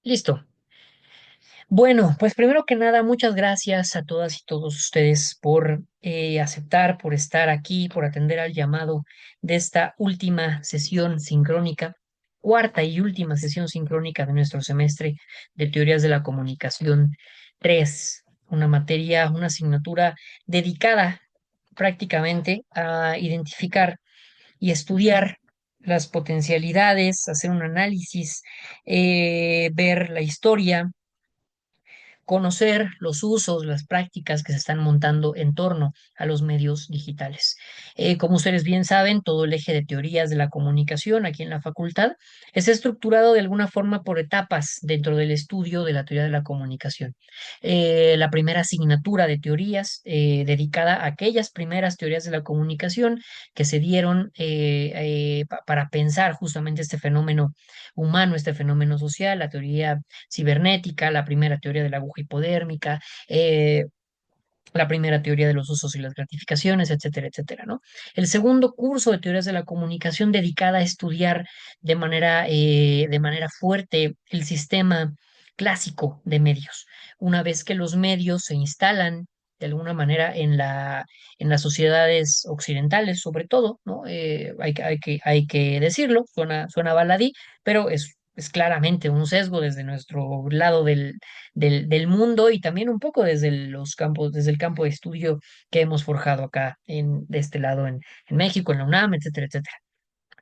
Listo. Bueno, pues primero que nada, muchas gracias a todas y todos ustedes por aceptar, por estar aquí, por atender al llamado de esta última sesión sincrónica, cuarta y última sesión sincrónica de nuestro semestre de Teorías de la Comunicación 3, una materia, una asignatura dedicada prácticamente a identificar y estudiar las potencialidades, hacer un análisis, ver la historia, conocer los usos, las prácticas que se están montando en torno a los medios digitales. Como ustedes bien saben, todo el eje de teorías de la comunicación aquí en la facultad es estructurado de alguna forma por etapas dentro del estudio de la teoría de la comunicación. La primera asignatura de teorías dedicada a aquellas primeras teorías de la comunicación que se dieron para pensar justamente este fenómeno humano, este fenómeno social, la teoría cibernética, la primera teoría de la aguja hipodérmica, la primera teoría de los usos y las gratificaciones, etcétera, etcétera, ¿no? El segundo curso de teorías de la comunicación dedicada a estudiar de manera fuerte el sistema clásico de medios. Una vez que los medios se instalan de alguna manera en las sociedades occidentales, sobre todo, ¿no? Hay que decirlo, suena baladí, pero es claramente un sesgo desde nuestro lado del mundo y también un poco desde el campo de estudio que hemos forjado acá de este lado en México, en la UNAM, etcétera, etcétera.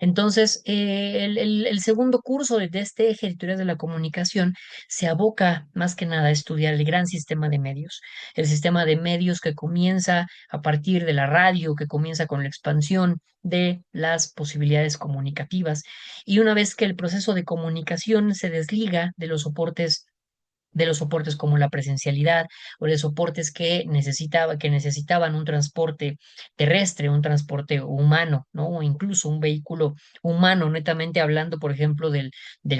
Entonces, el segundo curso de este eje de teorías de la comunicación se aboca más que nada a estudiar el gran sistema de medios, el sistema de medios que comienza a partir de la radio, que comienza con la expansión de las posibilidades comunicativas. Y una vez que el proceso de comunicación se desliga de los soportes como la presencialidad o de soportes que necesitaban un transporte terrestre, un transporte humano, ¿no? O incluso un vehículo humano, netamente hablando, por ejemplo, del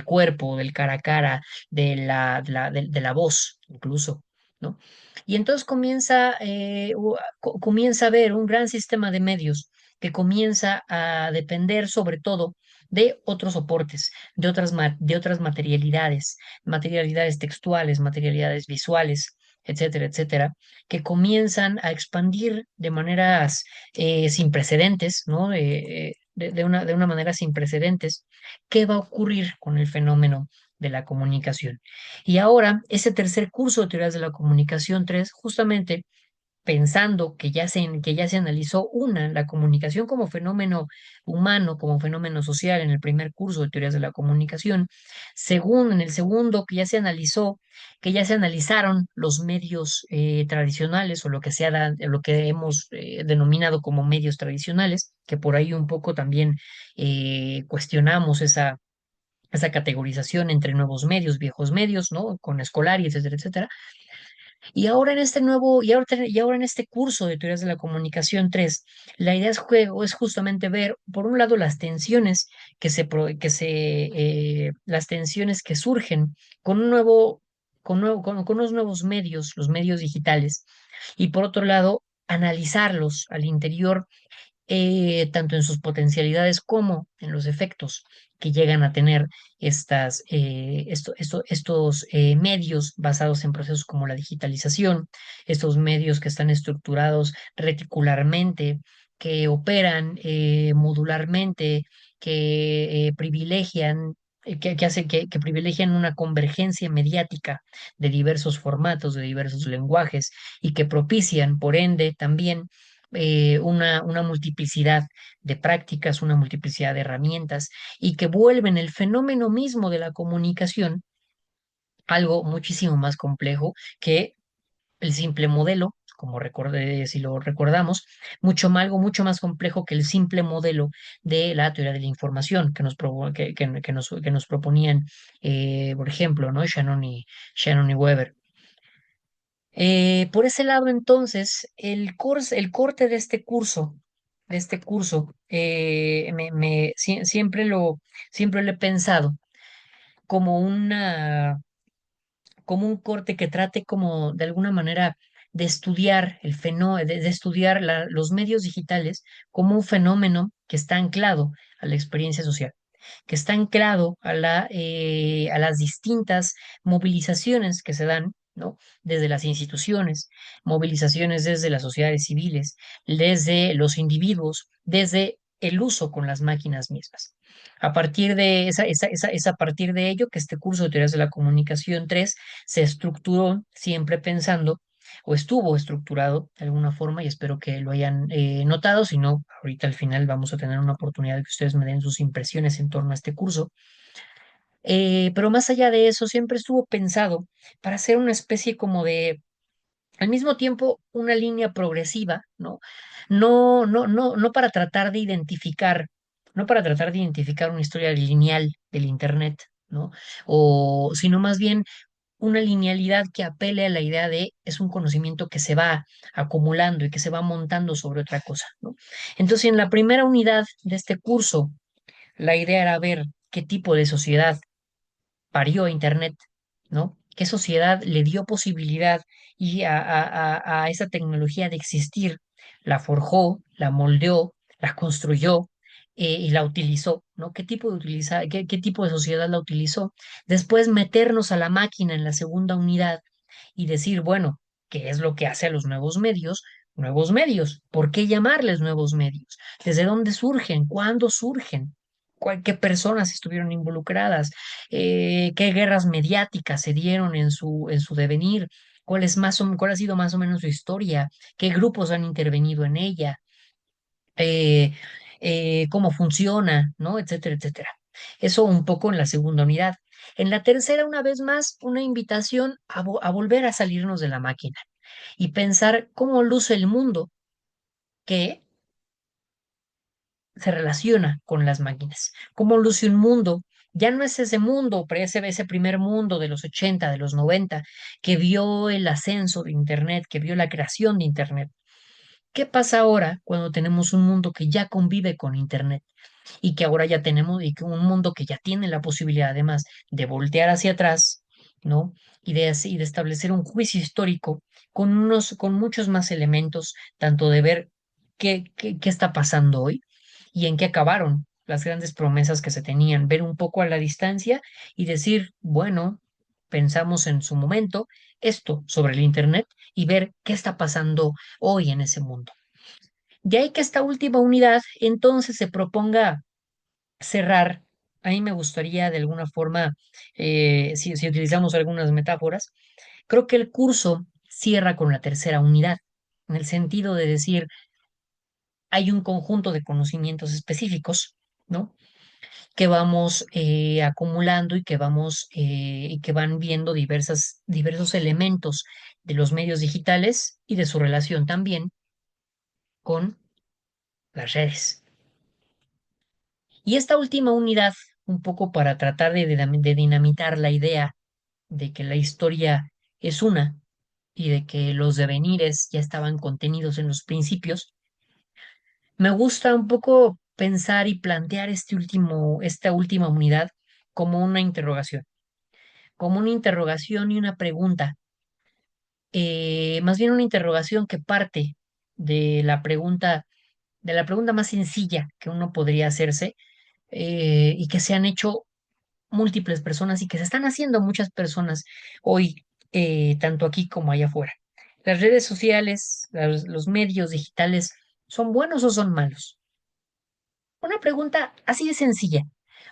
cuerpo, del cara a cara, de la voz, incluso, ¿no? Y entonces comienza a haber un gran sistema de medios que comienza a depender sobre todo de otros soportes, de otras materialidades textuales, materialidades visuales, etcétera, etcétera, que comienzan a expandir de maneras sin precedentes, ¿no? De una manera sin precedentes, ¿qué va a ocurrir con el fenómeno de la comunicación? Y ahora, ese tercer curso de teorías de la comunicación 3 justamente pensando que ya se analizó la comunicación como fenómeno humano, como fenómeno social en el primer curso de teorías de la comunicación, según en el segundo que ya se analizaron los medios tradicionales o lo que hemos denominado como medios tradicionales, que por ahí un poco también cuestionamos esa categorización entre nuevos medios, viejos medios, ¿no? Con escolar, etcétera, etcétera. Y ahora en este curso de teorías de la comunicación 3 la idea es justamente ver, por un lado, las tensiones las tensiones que surgen con un con unos nuevos medios, los medios digitales, y por otro lado, analizarlos al interior tanto en sus potencialidades como en los efectos que llegan a tener estos medios basados en procesos como la digitalización, estos medios que están estructurados reticularmente, que operan modularmente, que privilegian. Que privilegian una convergencia mediática de diversos formatos, de diversos lenguajes y que propician, por ende, también una multiplicidad de prácticas, una multiplicidad de herramientas y que vuelven el fenómeno mismo de la comunicación algo muchísimo más complejo que el simple modelo, como recordé, si lo recordamos, algo mucho más complejo que el simple modelo de la teoría de la información que nos proponían, por ejemplo, ¿no? Shannon y Weber. Por ese lado, entonces, el corte de este curso, siempre lo he pensado como como un corte que trate como de alguna manera de estudiar de estudiar los medios digitales como un fenómeno que está anclado a la experiencia social. que está anclado a las distintas movilizaciones que se dan, ¿no? Desde las instituciones, movilizaciones desde las sociedades civiles, desde los individuos, desde el uso con las máquinas mismas. A partir de es a partir de ello que este curso de teorías de la comunicación 3 se estructuró siempre pensando o estuvo estructurado de alguna forma y espero que lo hayan notado, si no, ahorita al final vamos a tener una oportunidad de que ustedes me den sus impresiones en torno a este curso. Pero más allá de eso, siempre estuvo pensado para hacer una especie como de al mismo tiempo una línea progresiva, ¿no? No para tratar de identificar, no para tratar de identificar una historia lineal del Internet, ¿no? O, sino más bien una linealidad que apele a la idea de es un conocimiento que se va acumulando y que se va montando sobre otra cosa, ¿no? Entonces, en la primera unidad de este curso, la idea era ver qué tipo de sociedad parió Internet, ¿no? ¿Qué sociedad le dio posibilidad y a esa tecnología de existir? La forjó, la moldeó, la construyó y la utilizó, ¿no? ¿Qué tipo de sociedad la utilizó? Después meternos a la máquina en la segunda unidad y decir, bueno, ¿qué es lo que hace a los nuevos medios? Nuevos medios. ¿Por qué llamarles nuevos medios? ¿Desde dónde surgen? ¿Cuándo surgen? ¿Qué personas estuvieron involucradas? ¿Qué guerras mediáticas se dieron en su devenir? ¿Cuál ha sido más o menos su historia? ¿Qué grupos han intervenido en ella? Eh, ¿Cómo funciona? ¿No? Etcétera, etcétera. Eso un poco en la segunda unidad. En la tercera, una vez más, una invitación a volver a salirnos de la máquina y pensar cómo luce el mundo que se relaciona con las máquinas. Cómo luce un mundo. Ya no es ese mundo, pero ese primer mundo de los 80 de los 90 que vio el ascenso de Internet, que vio la creación de Internet. ¿Qué pasa ahora cuando tenemos un mundo que ya convive con Internet y que ahora ya tenemos, y que un mundo que ya tiene la posibilidad además de voltear hacia atrás, ¿no? Y de establecer un juicio histórico con muchos más elementos, tanto de ver qué está pasando hoy y en qué acabaron las grandes promesas que se tenían, ver un poco a la distancia y decir, bueno, pensamos en su momento esto sobre el Internet y ver qué está pasando hoy en ese mundo. De ahí que esta última unidad entonces se proponga cerrar. A mí me gustaría de alguna forma, si utilizamos algunas metáforas, creo que el curso cierra con la tercera unidad, en el sentido de decir, hay un conjunto de conocimientos específicos, ¿no? Que vamos acumulando y que van viendo diversos elementos de los medios digitales y de su relación también con las redes. Y esta última unidad, un poco para tratar de dinamitar la idea de que la historia es una y de que los devenires ya estaban contenidos en los principios, me gusta un poco pensar y plantear esta última unidad como una interrogación y una pregunta, más bien una interrogación que parte de de la pregunta más sencilla que uno podría hacerse y que se han hecho múltiples personas y que se están haciendo muchas personas hoy, tanto aquí como allá afuera. ¿Las redes sociales, los medios digitales, son buenos o son malos? Una pregunta así de sencilla,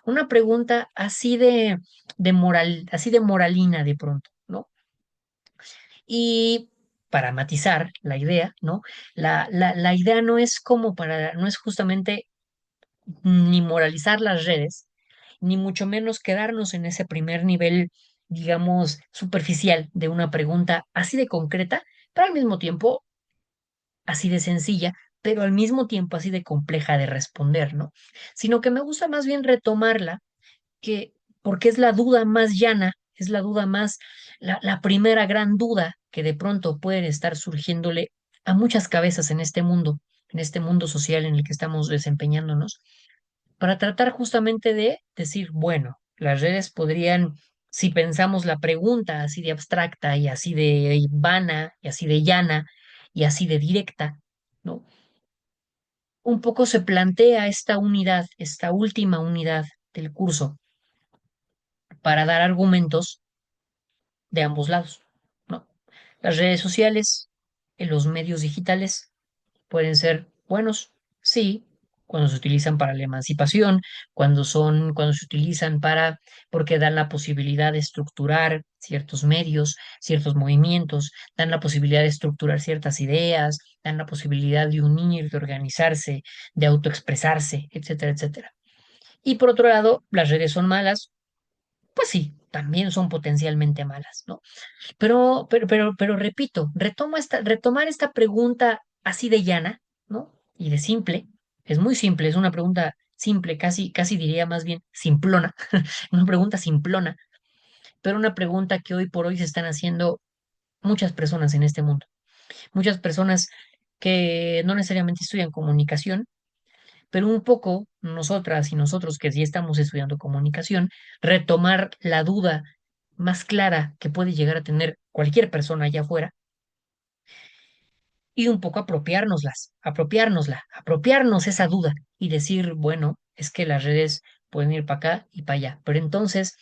una pregunta así de moralina de pronto, ¿no? Y para matizar la idea, ¿no? La idea no es justamente ni moralizar las redes, ni mucho menos quedarnos en ese primer nivel, digamos, superficial de una pregunta así de concreta, pero al mismo tiempo así de sencilla, pero al mismo tiempo así de compleja de responder, ¿no? Sino que me gusta más bien retomarla, que, porque es la duda más llana, es la duda más, la primera gran duda que de pronto puede estar surgiéndole a muchas cabezas en este mundo social en el que estamos desempeñándonos para tratar justamente de decir, bueno, las redes podrían, si pensamos la pregunta así de abstracta y así de vana y así de llana y así de directa, ¿no? Un poco se plantea esta unidad, esta última unidad. del curso para dar argumentos de ambos lados, ¿no? Las redes sociales, los medios digitales pueden ser buenos, sí, cuando se utilizan para la emancipación, cuando se utilizan porque dan la posibilidad de estructurar ciertos medios, ciertos movimientos, dan la posibilidad de estructurar ciertas ideas, dan la posibilidad de unir, de organizarse, de autoexpresarse, etcétera, etcétera. Y por otro lado, las redes son malas, pues sí, también son potencialmente malas, ¿no? Pero repito, retomar esta pregunta así de llana, ¿no? Y de simple, es muy simple, es una pregunta simple, casi diría más bien simplona, una pregunta simplona, pero una pregunta que hoy por hoy se están haciendo muchas personas en este mundo, muchas personas que no necesariamente estudian comunicación, pero un poco nosotras y nosotros que sí estamos estudiando comunicación, retomar la duda más clara que puede llegar a tener cualquier persona allá afuera y un poco apropiarnos esa duda y decir, bueno, es que las redes pueden ir para acá y para allá. Pero entonces,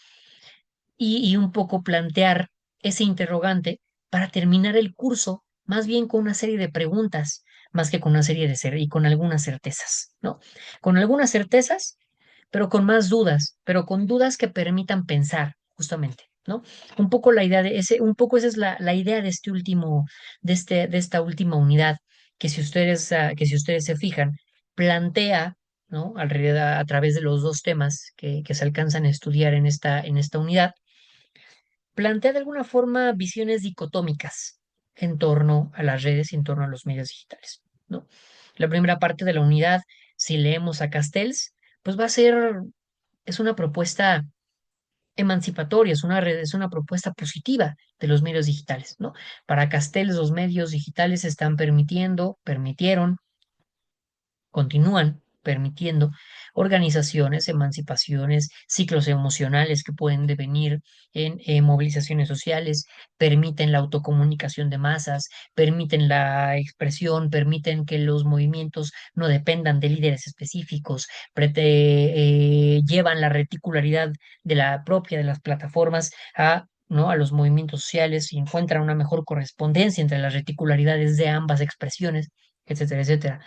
y un poco plantear ese interrogante para terminar el curso, más bien con una serie de preguntas, más que con una serie de y con algunas certezas, ¿no? Con algunas certezas, pero con más dudas, pero con dudas que permitan pensar, justamente, ¿no? Un poco la idea de ese, un poco esa es la idea de este último, de esta última unidad, que si ustedes se fijan, plantea, ¿no? Alrededor, a través de los dos temas que se alcanzan a estudiar en esta unidad, plantea de alguna forma visiones dicotómicas en torno a las redes y en torno a los medios digitales, ¿no? La primera parte de la unidad, si leemos a Castells, pues va a ser, es una propuesta emancipatoria, es una propuesta positiva de los medios digitales, ¿no? Para Castells, los medios digitales están permitieron continúan permitiendo organizaciones, emancipaciones, ciclos emocionales que pueden devenir en movilizaciones sociales, permiten la autocomunicación de masas, permiten la expresión, permiten que los movimientos no dependan de líderes específicos, llevan la reticularidad de la propia de las plataformas a ¿no? a los movimientos sociales y encuentran una mejor correspondencia entre las reticularidades de ambas expresiones, etcétera, etcétera.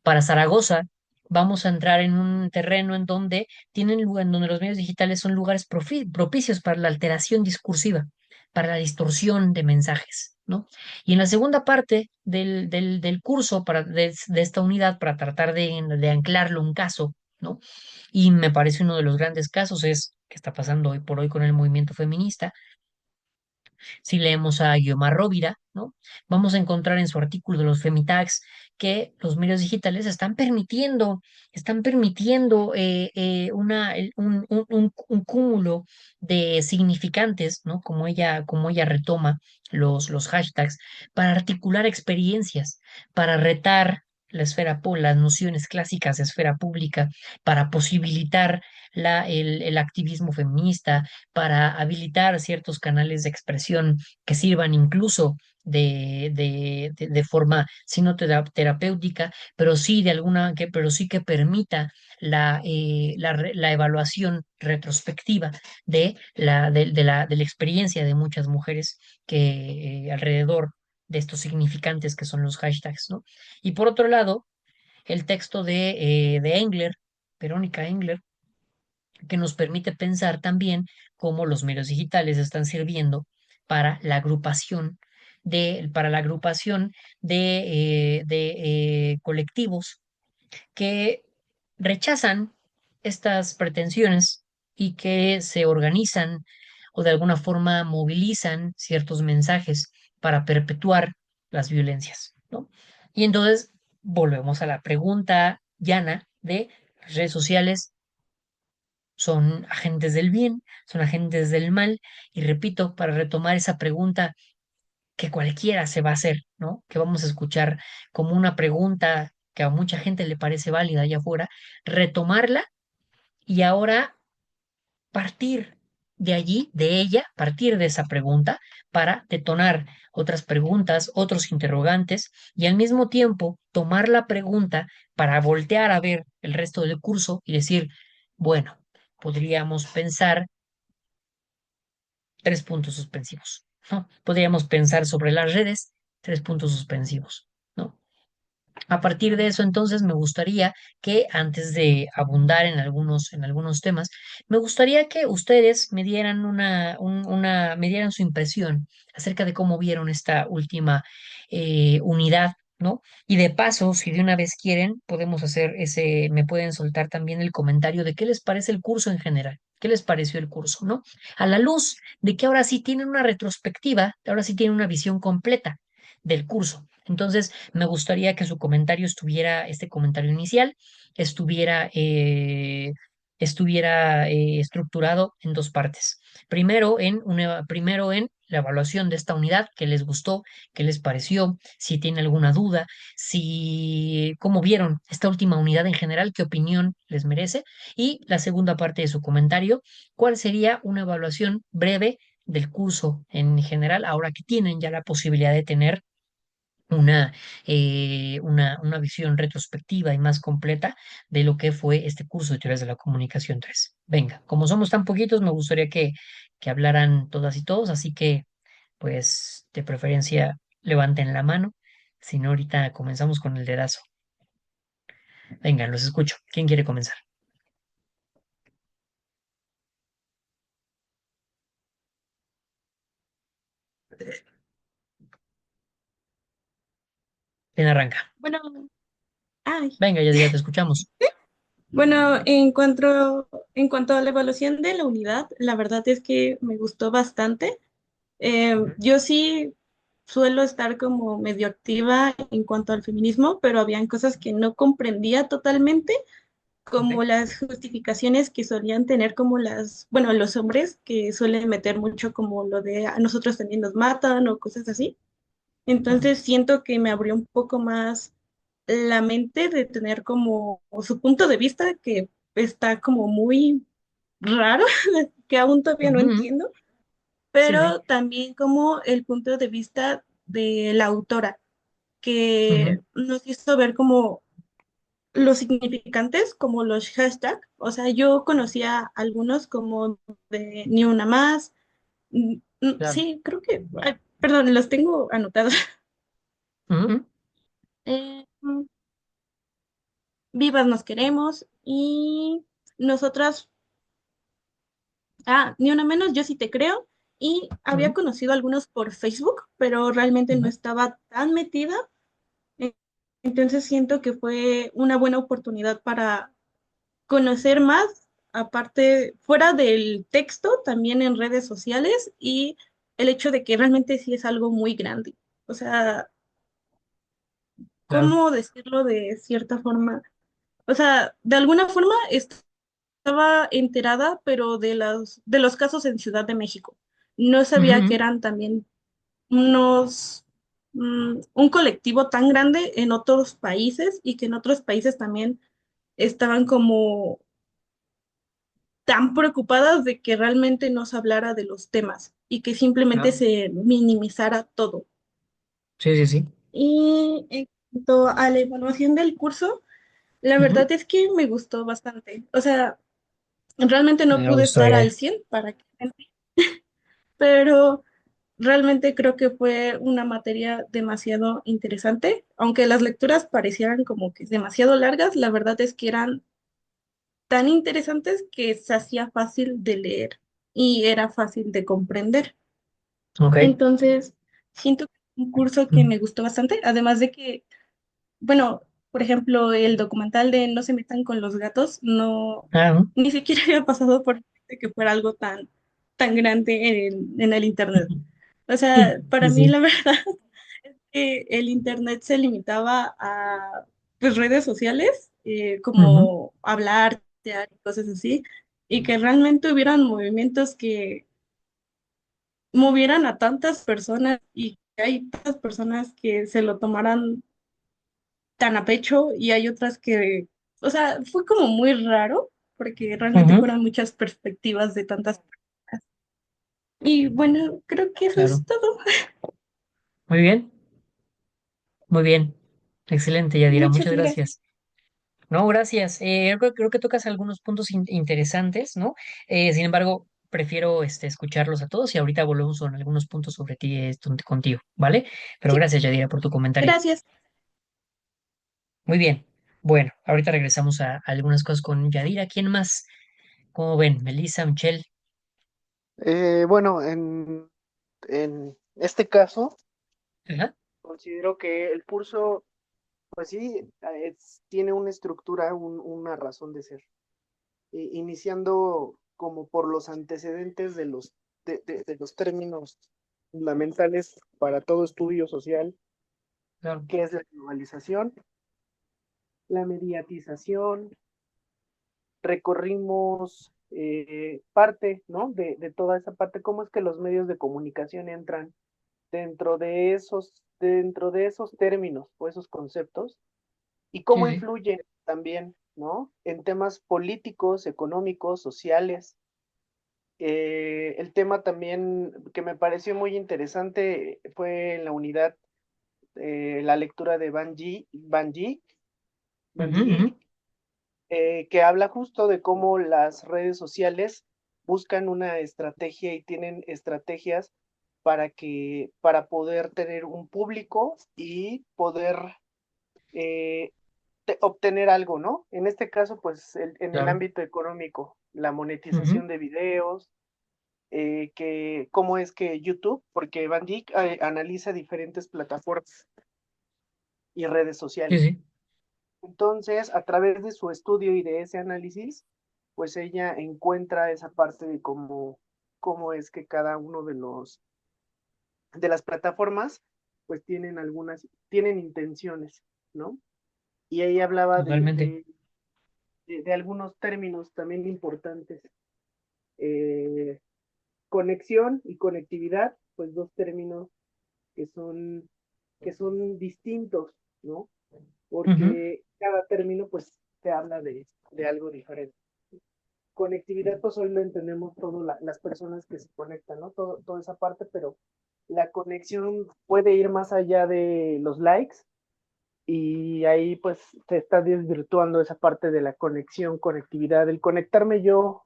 Para Zaragoza, vamos a entrar en un terreno en donde en donde los medios digitales son lugares propicios para la alteración discursiva, para la distorsión de mensajes, ¿no? Y en la segunda parte del curso de esta unidad, para tratar de anclarlo un caso, ¿no? Y me parece uno de los grandes casos es que está pasando hoy por hoy con el movimiento feminista. Si leemos a Guiomar Rovira, ¿no? Vamos a encontrar en su artículo de los Femitags que los medios digitales están permitiendo un cúmulo de significantes, ¿no? Como ella retoma los hashtags, para articular experiencias, para retar las nociones clásicas de esfera pública, para posibilitar el activismo feminista, para habilitar ciertos canales de expresión que sirvan incluso de forma, si no terapéutica, pero sí de pero sí que permita la evaluación retrospectiva de la experiencia de muchas mujeres que alrededor de estos significantes que son los hashtags, ¿no? Y por otro lado, el texto de Engler, Verónica Engler, que nos permite pensar también cómo los medios digitales están sirviendo para la agrupación para la agrupación de colectivos que rechazan estas pretensiones y que se organizan o de alguna forma movilizan ciertos mensajes para perpetuar las violencias, ¿no? Y entonces volvemos a la pregunta llana de las redes sociales son agentes del bien, son agentes del mal, y repito, para retomar esa pregunta que cualquiera se va a hacer, ¿no? Que vamos a escuchar como una pregunta que a mucha gente le parece válida allá afuera, retomarla y ahora partir de allí, de ella, partir de esa pregunta para detonar otras preguntas, otros interrogantes y al mismo tiempo tomar la pregunta para voltear a ver el resto del curso y decir, bueno, podríamos pensar tres puntos suspensivos, ¿no? Podríamos pensar sobre las redes, tres puntos suspensivos, ¿no? A partir de eso, entonces, me gustaría que antes de abundar en algunos temas, me gustaría que ustedes me dieran me dieran su impresión acerca de cómo vieron esta última unidad, ¿no? Y de paso, si de una vez quieren, podemos hacer me pueden soltar también el comentario de qué les parece el curso en general. ¿Qué les pareció el curso, no? A la luz de que ahora sí tienen una retrospectiva, ahora sí tienen una visión completa del curso. Entonces, me gustaría que su comentario estuviera, este comentario inicial, estuviera, estructurado en dos partes. Primero en la evaluación de esta unidad, qué les gustó, qué les pareció, si tiene alguna duda, si cómo vieron esta última unidad en general, qué opinión les merece. Y la segunda parte de su comentario, cuál sería una evaluación breve del curso en general, ahora que tienen ya la posibilidad de tener una visión retrospectiva y más completa de lo que fue este curso de teorías de la comunicación 3. Venga, como somos tan poquitos, me gustaría que hablaran todas y todos, así que, pues, de preferencia, levanten la mano. Si no, ahorita comenzamos con el dedazo. Venga, los escucho. ¿Quién quiere comenzar? ¿Quién arranca? Bueno, ay, Venga, ya te escuchamos. bueno, en cuanto a la evaluación de la unidad, la verdad es que me gustó bastante. Yo sí suelo estar como medio activa en cuanto al feminismo, pero habían cosas que no comprendía totalmente, Ok. como las justificaciones que solían tener como bueno, los hombres que suelen meter mucho como lo de a nosotros también nos matan o cosas así. Ujú, Entonces siento que me abrió un poco más la mente de tener como su punto de vista que está como muy raro, que aún todavía no ujú, entiendo, sí, sí. pero también como el punto de vista de la autora, Ujú, que nos hizo ver como los significantes, como los hashtags. O sea, yo conocía algunos como de ni una más. claro. Sí, creo que, ay, perdón, los tengo anotados. Ujú, Eh, Vivas nos queremos y nosotras, ni una menos, yo sí te creo. Y había ujú, conocido algunos por Facebook, pero realmente no ujú, estaba tan metida. Eh, Entonces siento que fue una buena oportunidad para conocer más, aparte, fuera del texto, también en redes sociales y el hecho de que realmente sí es algo muy grande. O sea, claro. ¿cómo decirlo de cierta forma? O sea, de alguna forma estaba enterada, pero de los casos en Ciudad de México. No sabía que Ujú, eran también unos, un colectivo tan grande en otros países y que en otros países también estaban como tan preocupadas de que realmente no se hablara de los temas y que simplemente claro. se minimizara todo. Sí, sí, sí. Y en cuanto a la evaluación del curso, la Ujú, verdad es que me gustó bastante. O sea, realmente no me pude gustó, estar ya. al 100 para que, pero realmente creo que fue una materia demasiado interesante, aunque las lecturas parecieran como que demasiado largas, la verdad es que eran tan interesantes que se hacía fácil de leer y era fácil de comprender. Ok. Entonces, siento que es un curso que Mm. me gustó bastante, además de que, bueno, por ejemplo, el documental de No se metan con los gatos, no, Ah, ¿no? ni siquiera había pasado por mi mente que fuera algo tan grande en el internet. O sea, para Sí, mí sí. la verdad es que el internet se limitaba a pues, redes sociales, Ujú, como hablar, chatear y cosas así, y que realmente hubieran movimientos que movieran a tantas personas y que hay tantas personas que se lo tomaran tan a pecho y hay otras que, o sea, fue como muy raro porque realmente ujú, fueron muchas perspectivas de tantas personas. Y bueno, creo que eso claro. es todo. Muy bien, muy bien. Excelente, Yadira. Muchas Muchas gracias. gracias. No, gracias. Creo que tocas algunos puntos interesantes, ¿no? Sin embargo, prefiero escucharlos a todos y ahorita volvemos con algunos puntos sobre ti contigo, ¿vale? Pero Sí, gracias, Yadira, por tu comentario. gracias. Muy bien. Bueno, ahorita regresamos a algunas cosas con Yadira. ¿Quién más? ¿Cómo ven? Melissa, Michelle. Bueno, en este caso, Ajá, considero que el curso, pues sí, tiene una estructura, una razón de ser. Iniciando como por los antecedentes de los términos fundamentales para todo estudio social, claro. que es la globalización, la mediatización, recorrimos parte, ¿no? De toda esa parte, cómo es que los medios de comunicación entran dentro de esos términos o esos conceptos y Sí, cómo sí. influyen también, ¿no? En temas políticos, económicos, sociales. El tema también que me pareció muy interesante fue en la unidad, la lectura de Ujú, ujú. Banji, que habla justo de cómo las redes sociales buscan una estrategia y tienen estrategias para poder tener un público y poder eh, obtener algo, ¿no? En este caso, pues en el Claro. ámbito económico, la Ujú, monetización de videos, que cómo es que YouTube, porque Van Dijk analiza diferentes plataformas y redes sí, sociales. sí. Entonces, a través de su estudio y de ese análisis, pues ella encuentra esa parte de cómo es que cada uno de las plataformas, pues tienen intenciones, ¿no? Y ella hablaba Totalmente. de algunos términos también importantes. Eh, Conexión y conectividad, pues dos términos que son, que son distintos, ¿no? Ujú, Porque cada término, pues, te habla de algo diferente. Conectividad, pues hoy lo entendemos todas las personas que se conectan, ¿no? Toda esa parte, pero la conexión puede ir más allá de los likes y ahí pues se está desvirtuando esa parte de la conexión, conectividad, el conectarme yo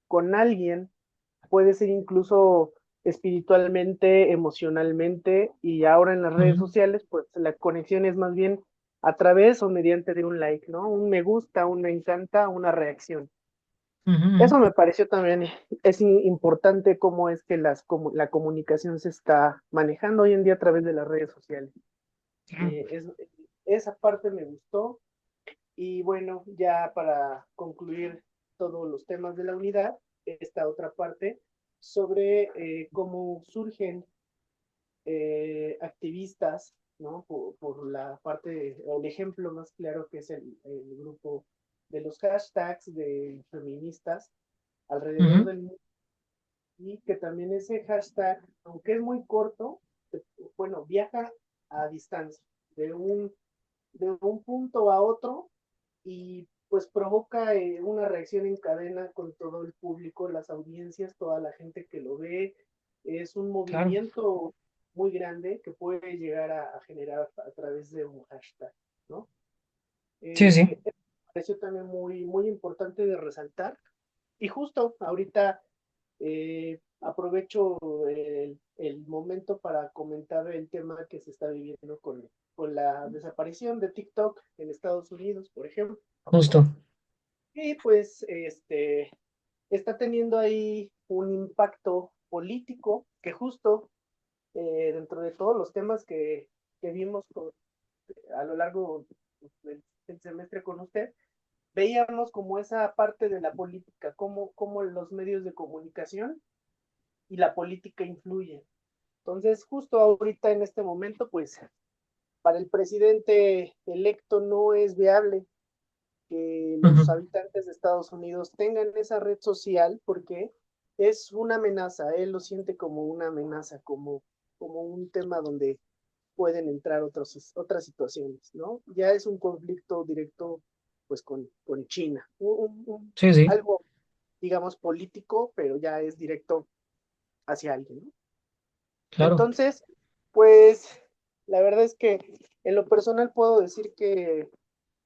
con alguien puede ser incluso espiritualmente, emocionalmente y ahora en las redes ujú, sociales pues la conexión es más bien a través o mediante de un like, ¿no? Un me gusta, un me encanta, una reacción. ujú, ujú. Eso me pareció también, es importante cómo es que la comunicación se está manejando hoy en día a través de las redes sociales. Claro. Eh, es, Esa parte me gustó y bueno, ya para concluir todos los temas de la unidad, esta otra parte sobre cómo surgen activistas, ¿no? Por la parte, el ejemplo más claro que es el grupo de los hashtags de feministas alrededor Ujú, del mundo y que también ese hashtag, aunque es muy corto, bueno, viaja a distancia, de un punto a otro y pues provoca una reacción en cadena con todo el público, las audiencias, toda la gente que lo ve. Es un claro. movimiento muy grande que puede llegar a generar a través de un hashtag, ¿no? Sí, sí. Me pareció también muy importante de resaltar. Y justo ahorita aprovecho el momento para comentar el tema que se está viviendo con la desaparición de TikTok en Estados Unidos, por ejemplo, ¿no? Justo. Y pues está teniendo ahí un impacto político que justo dentro de todos los temas que vimos a lo largo del semestre con usted, veíamos como esa parte de la política, cómo los medios de comunicación y la política influyen. Entonces, justo ahorita en este momento, pues para el presidente electo no es viable que Ujú, los habitantes de Estados Unidos tengan esa red social porque es una amenaza, él lo siente como una amenaza, como un tema donde pueden entrar otras situaciones, ¿no? Ya es un conflicto directo pues con China, sí, sí. algo digamos político, pero ya es directo hacia alguien, ¿no? Claro. Entonces, pues la verdad es que en lo personal puedo decir que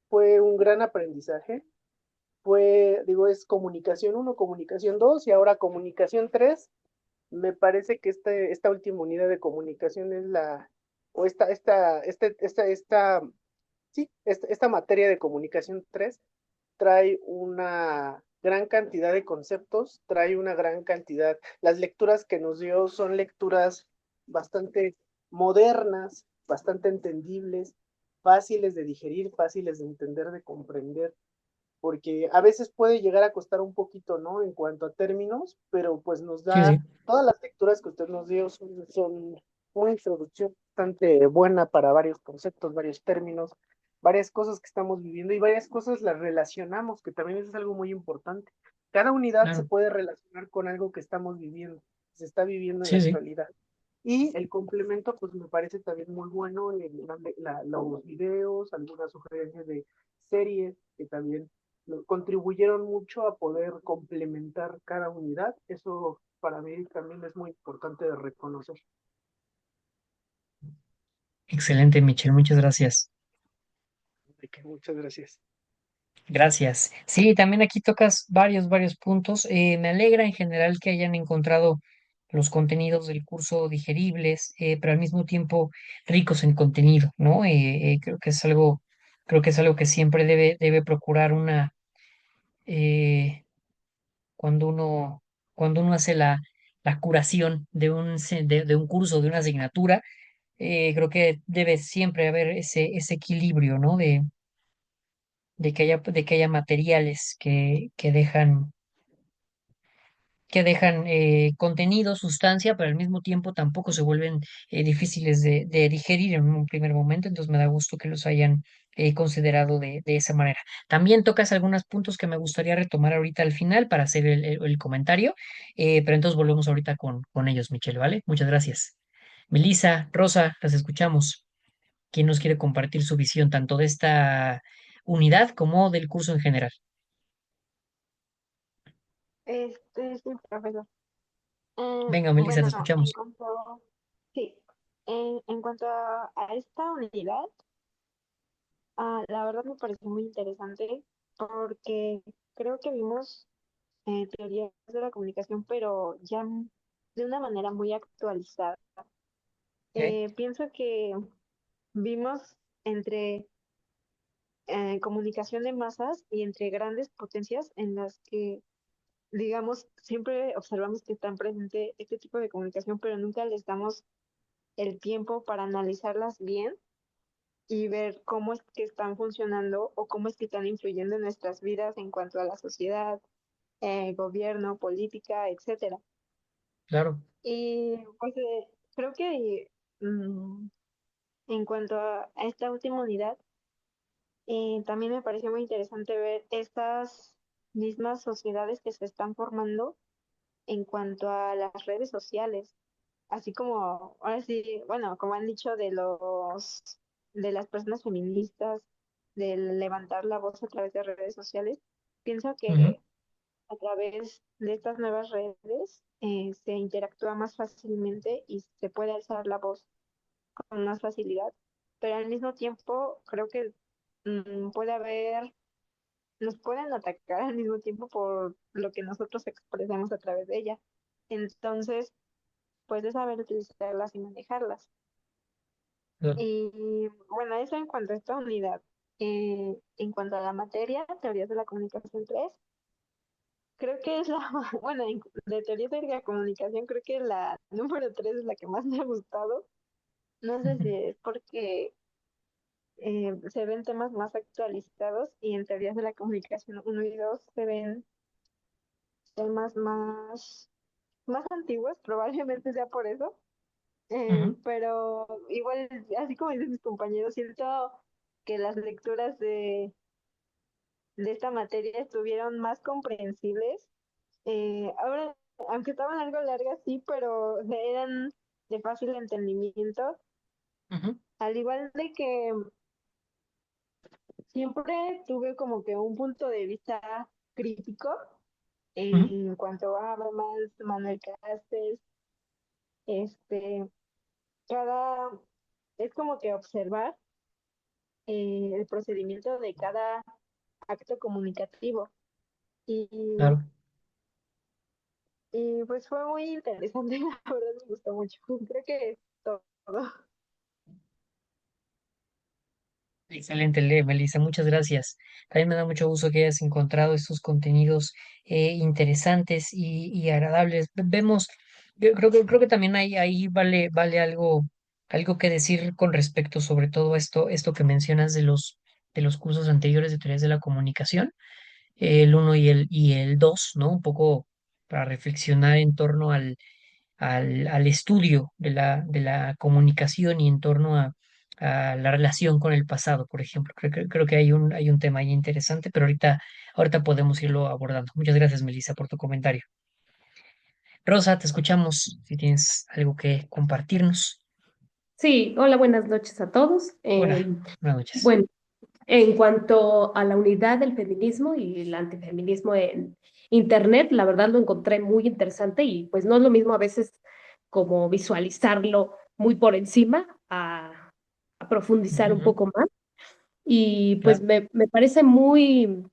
fue un gran aprendizaje. Digo, es comunicación uno, comunicación 2 y ahora comunicación 3. Me parece que esta última unidad de comunicación es o esta materia de comunicación 3 trae una gran cantidad de conceptos, trae una gran cantidad. Las lecturas que nos dio son lecturas bastante modernas, bastante entendibles, fáciles de digerir, fáciles de entender, de comprender, porque a veces puede llegar a costar un poquito, ¿no? En cuanto a términos, pero pues nos Sí, da, sí, todas las lecturas que usted nos dio son una introducción bastante buena para varios conceptos, varios términos, varias cosas que estamos viviendo y varias cosas las relacionamos, que también eso es algo muy importante. Cada unidad se claro. puede relacionar con algo que estamos viviendo, se está viviendo en la Sí, sí. actualidad. Y el complemento, pues me parece también muy bueno, los videos, algunas sugerencias de series que también contribuyeron mucho a poder complementar cada unidad. Eso para mí también es muy importante de reconocer. Excelente, Michelle. Muchas gracias. Así que muchas gracias. Gracias. Sí, también aquí tocas varios puntos. Me alegra en general que hayan encontrado los contenidos del curso digeribles, pero al mismo tiempo ricos en contenido, ¿no? Creo que es algo que siempre debe procurar eh, cuando cuando uno hace la curación de de un curso, de una asignatura, creo que debe siempre haber ese equilibrio, ¿no? De que haya materiales que dejan contenido, sustancia, pero al mismo tiempo tampoco se vuelven difíciles de digerir en un primer momento, entonces me da gusto que los hayan considerado de esa manera. También tocas algunos puntos que me gustaría retomar ahorita al final para hacer el comentario, pero entonces volvemos ahorita con ellos, Michelle, ¿vale? Muchas gracias. Melissa, Rosa, las escuchamos. ¿Quién nos quiere compartir su visión tanto de esta unidad como del curso en general? Sí, profesor. Venga, Melissa, te Bueno, en escuchamos. cuanto, sí, en cuanto a esta unidad, la verdad me pareció muy interesante porque creo que vimos teorías de la comunicación, pero ya de una manera muy actualizada. Ok. Pienso que vimos entre comunicación de masas y entre grandes potencias en las que digamos, siempre observamos que están presente este tipo de comunicación, pero nunca les damos el tiempo para analizarlas bien y ver cómo es que están funcionando o cómo es que están influyendo en nuestras vidas en cuanto a la sociedad, gobierno, política, etcétera. Claro. Y pues creo que mm, en cuanto a esta última unidad, también me pareció muy interesante ver estas mismas sociedades que se están formando en cuanto a las redes sociales, así como, ahora sí, bueno, como han dicho de las personas feministas, de levantar la voz a través de redes sociales, pienso Ujú. que a través de estas nuevas redes se interactúa más fácilmente y se puede alzar la voz con más facilidad, pero al mismo tiempo creo que puede haber, nos pueden atacar al mismo tiempo por lo que nosotros expresamos a través de ella. Entonces, pues es saber utilizarlas y manejarlas. Claro. Y bueno, eso en cuanto a esta unidad. En cuanto a la materia, teorías de la comunicación 3 creo que es la, bueno, de teorías de la comunicación, creo que la número 3 es la que más me ha gustado. No sé si es porque se ven temas más actualizados y en teorías de la comunicación uno y 2 se ven temas más antiguos, probablemente sea por eso. Ujú. Pero igual, así como dicen mis compañeros, siento que las lecturas de esta materia estuvieron más comprensibles. Ahora, aunque estaban algo largas, sí, pero eran de fácil entendimiento. Ujú. Al igual de que siempre tuve como que un punto de vista crítico Ujú. en cuanto a Habermas, Manuel Castells, este, cada, es como que observar el procedimiento de cada acto comunicativo. Y, Claro. y pues fue muy interesante, la verdad me gustó mucho. Creo que es todo. Excelente, Melissa, muchas gracias. También me da mucho gusto que hayas encontrado estos contenidos interesantes y agradables. Vemos, yo creo que también ahí vale algo que decir con respecto, sobre todo esto que mencionas de los cursos anteriores de teorías de la comunicación, el uno y el 2, ¿no? Un poco para reflexionar en torno al estudio de la comunicación y en torno a la relación con el pasado, por ejemplo. Creo que hay un tema ahí interesante, pero ahorita podemos irlo abordando. Muchas gracias, Melissa, por tu comentario. Rosa, te escuchamos si tienes algo que compartirnos. Sí, hola, buenas noches a todos. Hola, buenas noches. Bueno, en cuanto a la unidad del feminismo y el antifeminismo en Internet, la verdad lo encontré muy interesante y pues no es lo mismo a veces como visualizarlo muy por encima a profundizar un Ujú, poco más. Y pues claro. me parece muy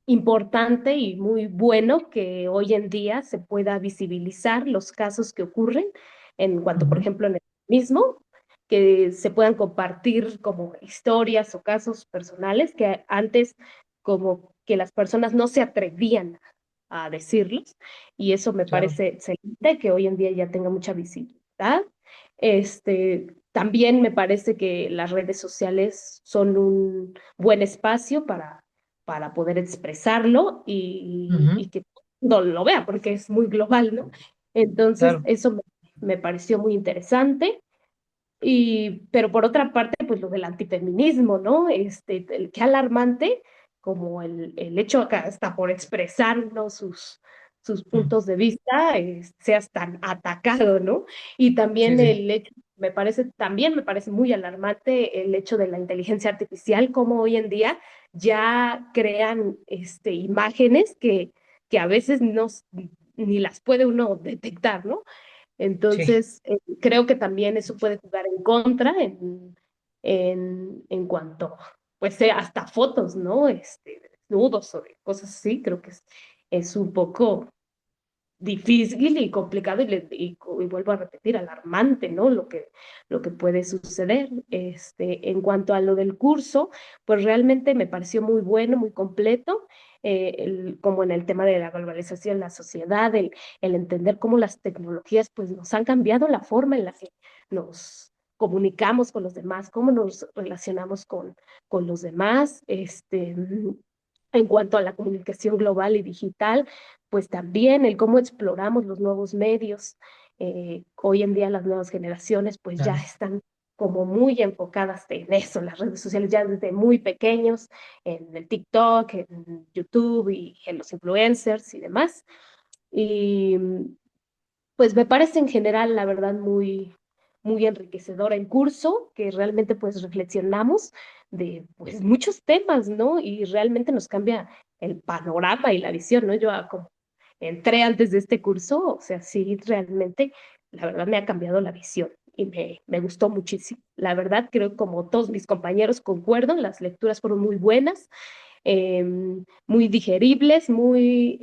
importante y muy bueno que hoy en día se pueda visibilizar los casos que ocurren en cuanto, por Ujú, ejemplo, en el mismo, que se puedan compartir como historias o casos personales que antes como que las personas no se atrevían a decirlos y eso me claro. parece excelente que hoy en día ya tenga mucha visibilidad. También me parece que las redes sociales son un buen espacio para poder expresarlo Ujú, y que todo lo vea, porque es muy global, ¿no? Entonces, claro. eso me pareció muy interesante. Pero por otra parte, pues lo del antifeminismo, ¿no? Qué alarmante como el hecho que hasta por expresar, ¿no? sus Mm, puntos de vista, seas tan atacado, ¿no? Y sí, también sí, también me parece muy alarmante el hecho de la inteligencia artificial, como hoy en día ya crean, imágenes que a veces no, ni las puede uno detectar, ¿no? sí, Entonces, creo que también eso puede jugar en contra en cuanto, pues, hasta fotos, ¿no? Desnudos o de cosas así, creo que es un poco difícil y complicado y vuelvo a repetir, alarmante, ¿no? Lo que puede suceder. En cuanto a lo del curso, pues realmente me pareció muy bueno, muy completo, como en el tema de la globalización, la sociedad, el entender cómo las tecnologías pues nos han cambiado la forma en la que nos comunicamos con los demás, cómo nos relacionamos con los demás, en cuanto a la comunicación global y digital, pues también el cómo exploramos los nuevos medios. Hoy en día las nuevas generaciones pues ya claro. están como muy enfocadas en eso, las redes sociales ya desde muy pequeños, en el TikTok, en YouTube y en los influencers y demás. Y pues me parece en general, la verdad, muy enriquecedora el curso, que realmente pues reflexionamos de pues muchos temas, ¿no? Y realmente nos cambia el panorama y la visión, ¿no? Yo como entré antes de este curso, o sea, sí, realmente, la verdad me ha cambiado la visión y me gustó muchísimo. La verdad, creo que como todos mis compañeros concuerdo, las lecturas fueron muy buenas, muy digeribles, muy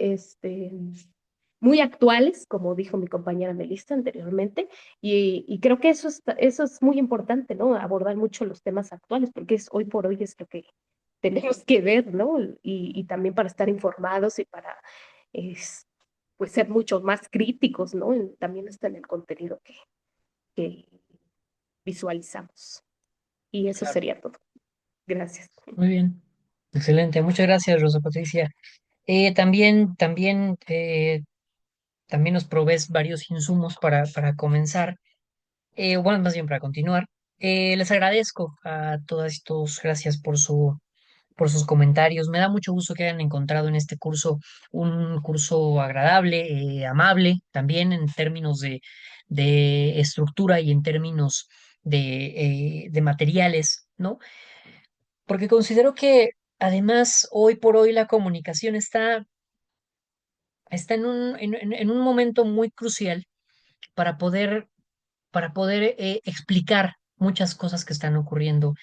actuales, como dijo mi compañera Melissa anteriormente, y creo que eso es muy importante, ¿no? Abordar mucho los temas actuales, porque hoy por hoy es lo que tenemos que ver, ¿no? Y también para estar informados y para, es, pues, ser mucho más críticos, ¿no? También está en el contenido que visualizamos. Y eso Claro. sería todo. Gracias. Muy bien. Excelente. Muchas gracias, Rosa Patricia. También nos provees varios insumos para comenzar, bueno, más bien para continuar. Les agradezco a todas y todos, gracias por sus comentarios. Me da mucho gusto que hayan encontrado en este curso un curso agradable, amable, también en términos de estructura y en términos de materiales, ¿no? Porque considero que además hoy por hoy la comunicación está en un momento muy crucial para poder explicar muchas cosas que están ocurriendo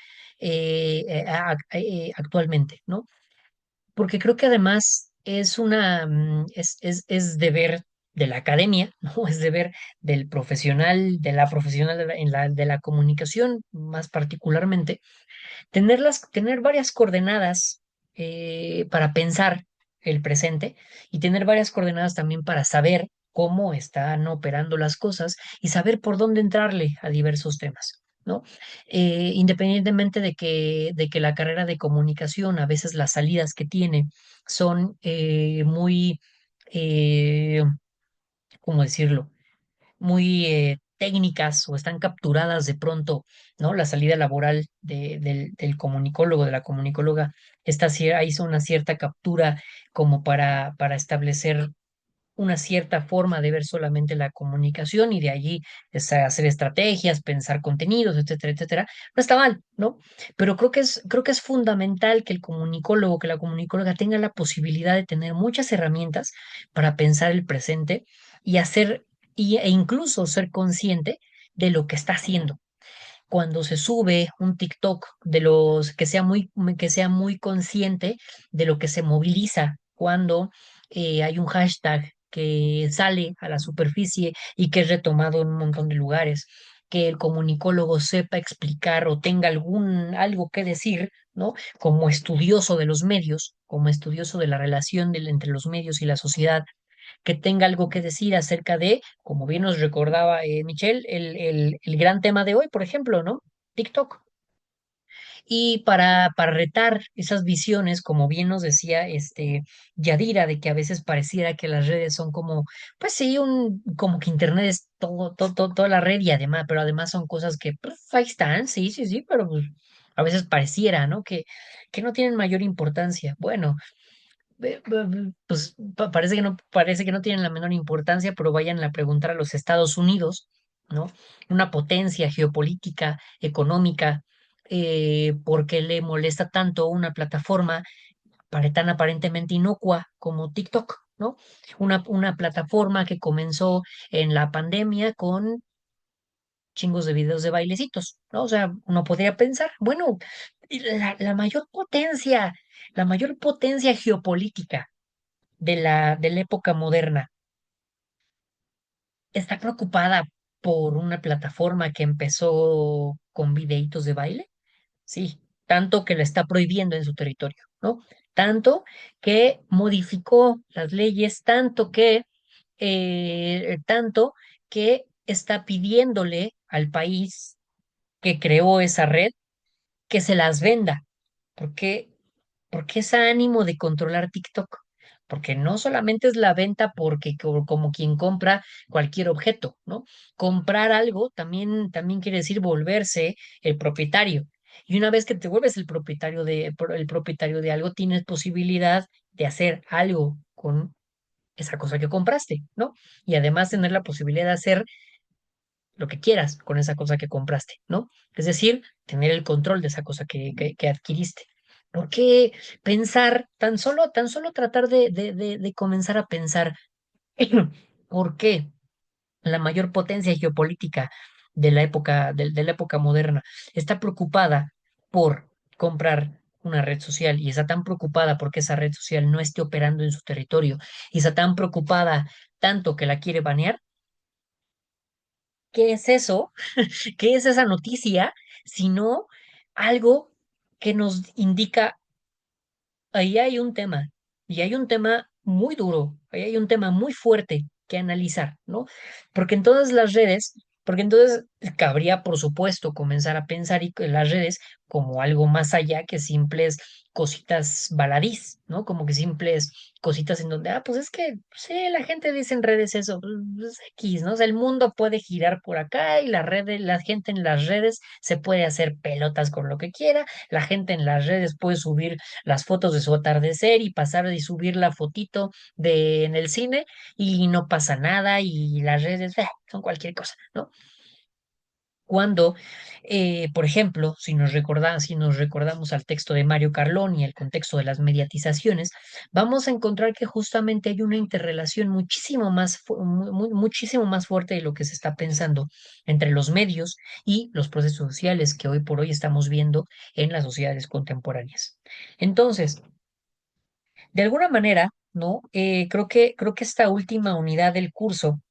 actualmente, ¿no? Porque creo que además es deber de la academia, ¿no? Es deber del profesional, de la profesional de la comunicación, más particularmente, tener varias coordenadas para pensar el presente y tener varias coordenadas también para saber cómo están operando las cosas y saber por dónde entrarle a diversos temas, ¿no? Independientemente de que la carrera de comunicación, a veces las salidas que tiene son muy, eh, ¿cómo decirlo? Muy técnicas o están capturadas de pronto, ¿no? La salida laboral del comunicólogo, de la comunicóloga, hizo una cierta captura como para establecer una cierta forma de ver solamente la comunicación y de allí hacer estrategias, pensar contenidos, etcétera, etcétera. No está mal, ¿no? Pero creo que es fundamental que el comunicólogo, que la comunicóloga tenga la posibilidad de tener muchas herramientas para pensar el presente y e incluso ser consciente de lo que está haciendo cuando se sube un TikTok de los que sea muy consciente de lo que se moviliza cuando hay un hashtag que sale a la superficie y que es retomado en un montón de lugares, que el comunicólogo sepa explicar o tenga algo que decir, ¿no? Como estudioso de los medios, como estudioso de la relación entre los medios y la sociedad que tenga algo que decir acerca de, como bien nos recordaba Michelle, el gran tema de hoy, por ejemplo, ¿no? TikTok. Y para retar esas visiones, como bien nos decía Yadira, de que a veces pareciera que las redes son como, pues sí, como que Internet es toda la red y además, pero además son cosas que pues, ahí están, sí, sí, sí, pero pues, a veces pareciera, ¿no? Que no tienen mayor importancia. Bueno, pues parece que no tienen la menor importancia, pero vayan a preguntar a los Estados Unidos, ¿no? Una potencia geopolítica, económica, ¿por qué le molesta tanto una plataforma tan aparentemente inocua como TikTok, ¿no? Una plataforma que comenzó en la pandemia con chingos de videos de bailecitos, ¿no? O sea, uno podría pensar, bueno, y la mayor potencia geopolítica de la época moderna está preocupada por una plataforma que empezó con videitos de baile, sí, tanto que la está prohibiendo en su territorio, ¿no? Tanto que modificó las leyes, tanto que está pidiéndole al país que creó esa red que se las venda. ¿Por qué? Porque ese ánimo de controlar TikTok. Porque no solamente es la venta porque como quien compra cualquier objeto, ¿no? Comprar algo también quiere decir volverse el propietario. Y una vez que te vuelves el propietario de algo, tienes posibilidad de hacer algo con esa cosa que compraste, ¿no? Y además tener la posibilidad de hacer lo que quieras con esa cosa que compraste, ¿no? Es decir, tener el control de esa cosa que adquiriste. ¿Por qué pensar, tan solo tratar de comenzar a pensar por qué la mayor potencia geopolítica de la época moderna está preocupada por comprar una red social y está tan preocupada porque esa red social no esté operando en su territorio y está tan preocupada tanto que la quiere banear? ¿Qué es eso? ¿Qué es esa noticia? Sino algo que nos indica, ahí hay un tema, y hay un tema muy duro, ahí hay un tema muy fuerte que analizar, ¿no? Porque en todas las redes, porque entonces cabría, por supuesto, comenzar a pensar en las redes como algo más allá que simples cositas baladís, ¿no? Como que simples cositas en donde, pues es que, sí, la gente dice en redes eso, pues X, ¿no? O sea, el mundo puede girar por acá y la gente en las redes se puede hacer pelotas con lo que quiera, la gente en las redes puede subir las fotos de su atardecer y pasar y subir la fotito en el cine y no pasa nada y las redes son cualquier cosa, ¿no? Cuando, por ejemplo, si nos recordamos al texto de Mario Carlón y el contexto de las mediatizaciones, vamos a encontrar que justamente hay una interrelación muchísimo más fuerte de lo que se está pensando entre los medios y los procesos sociales que hoy por hoy estamos viendo en las sociedades contemporáneas. Entonces, de alguna manera, ¿no? Creo que esta última unidad del curso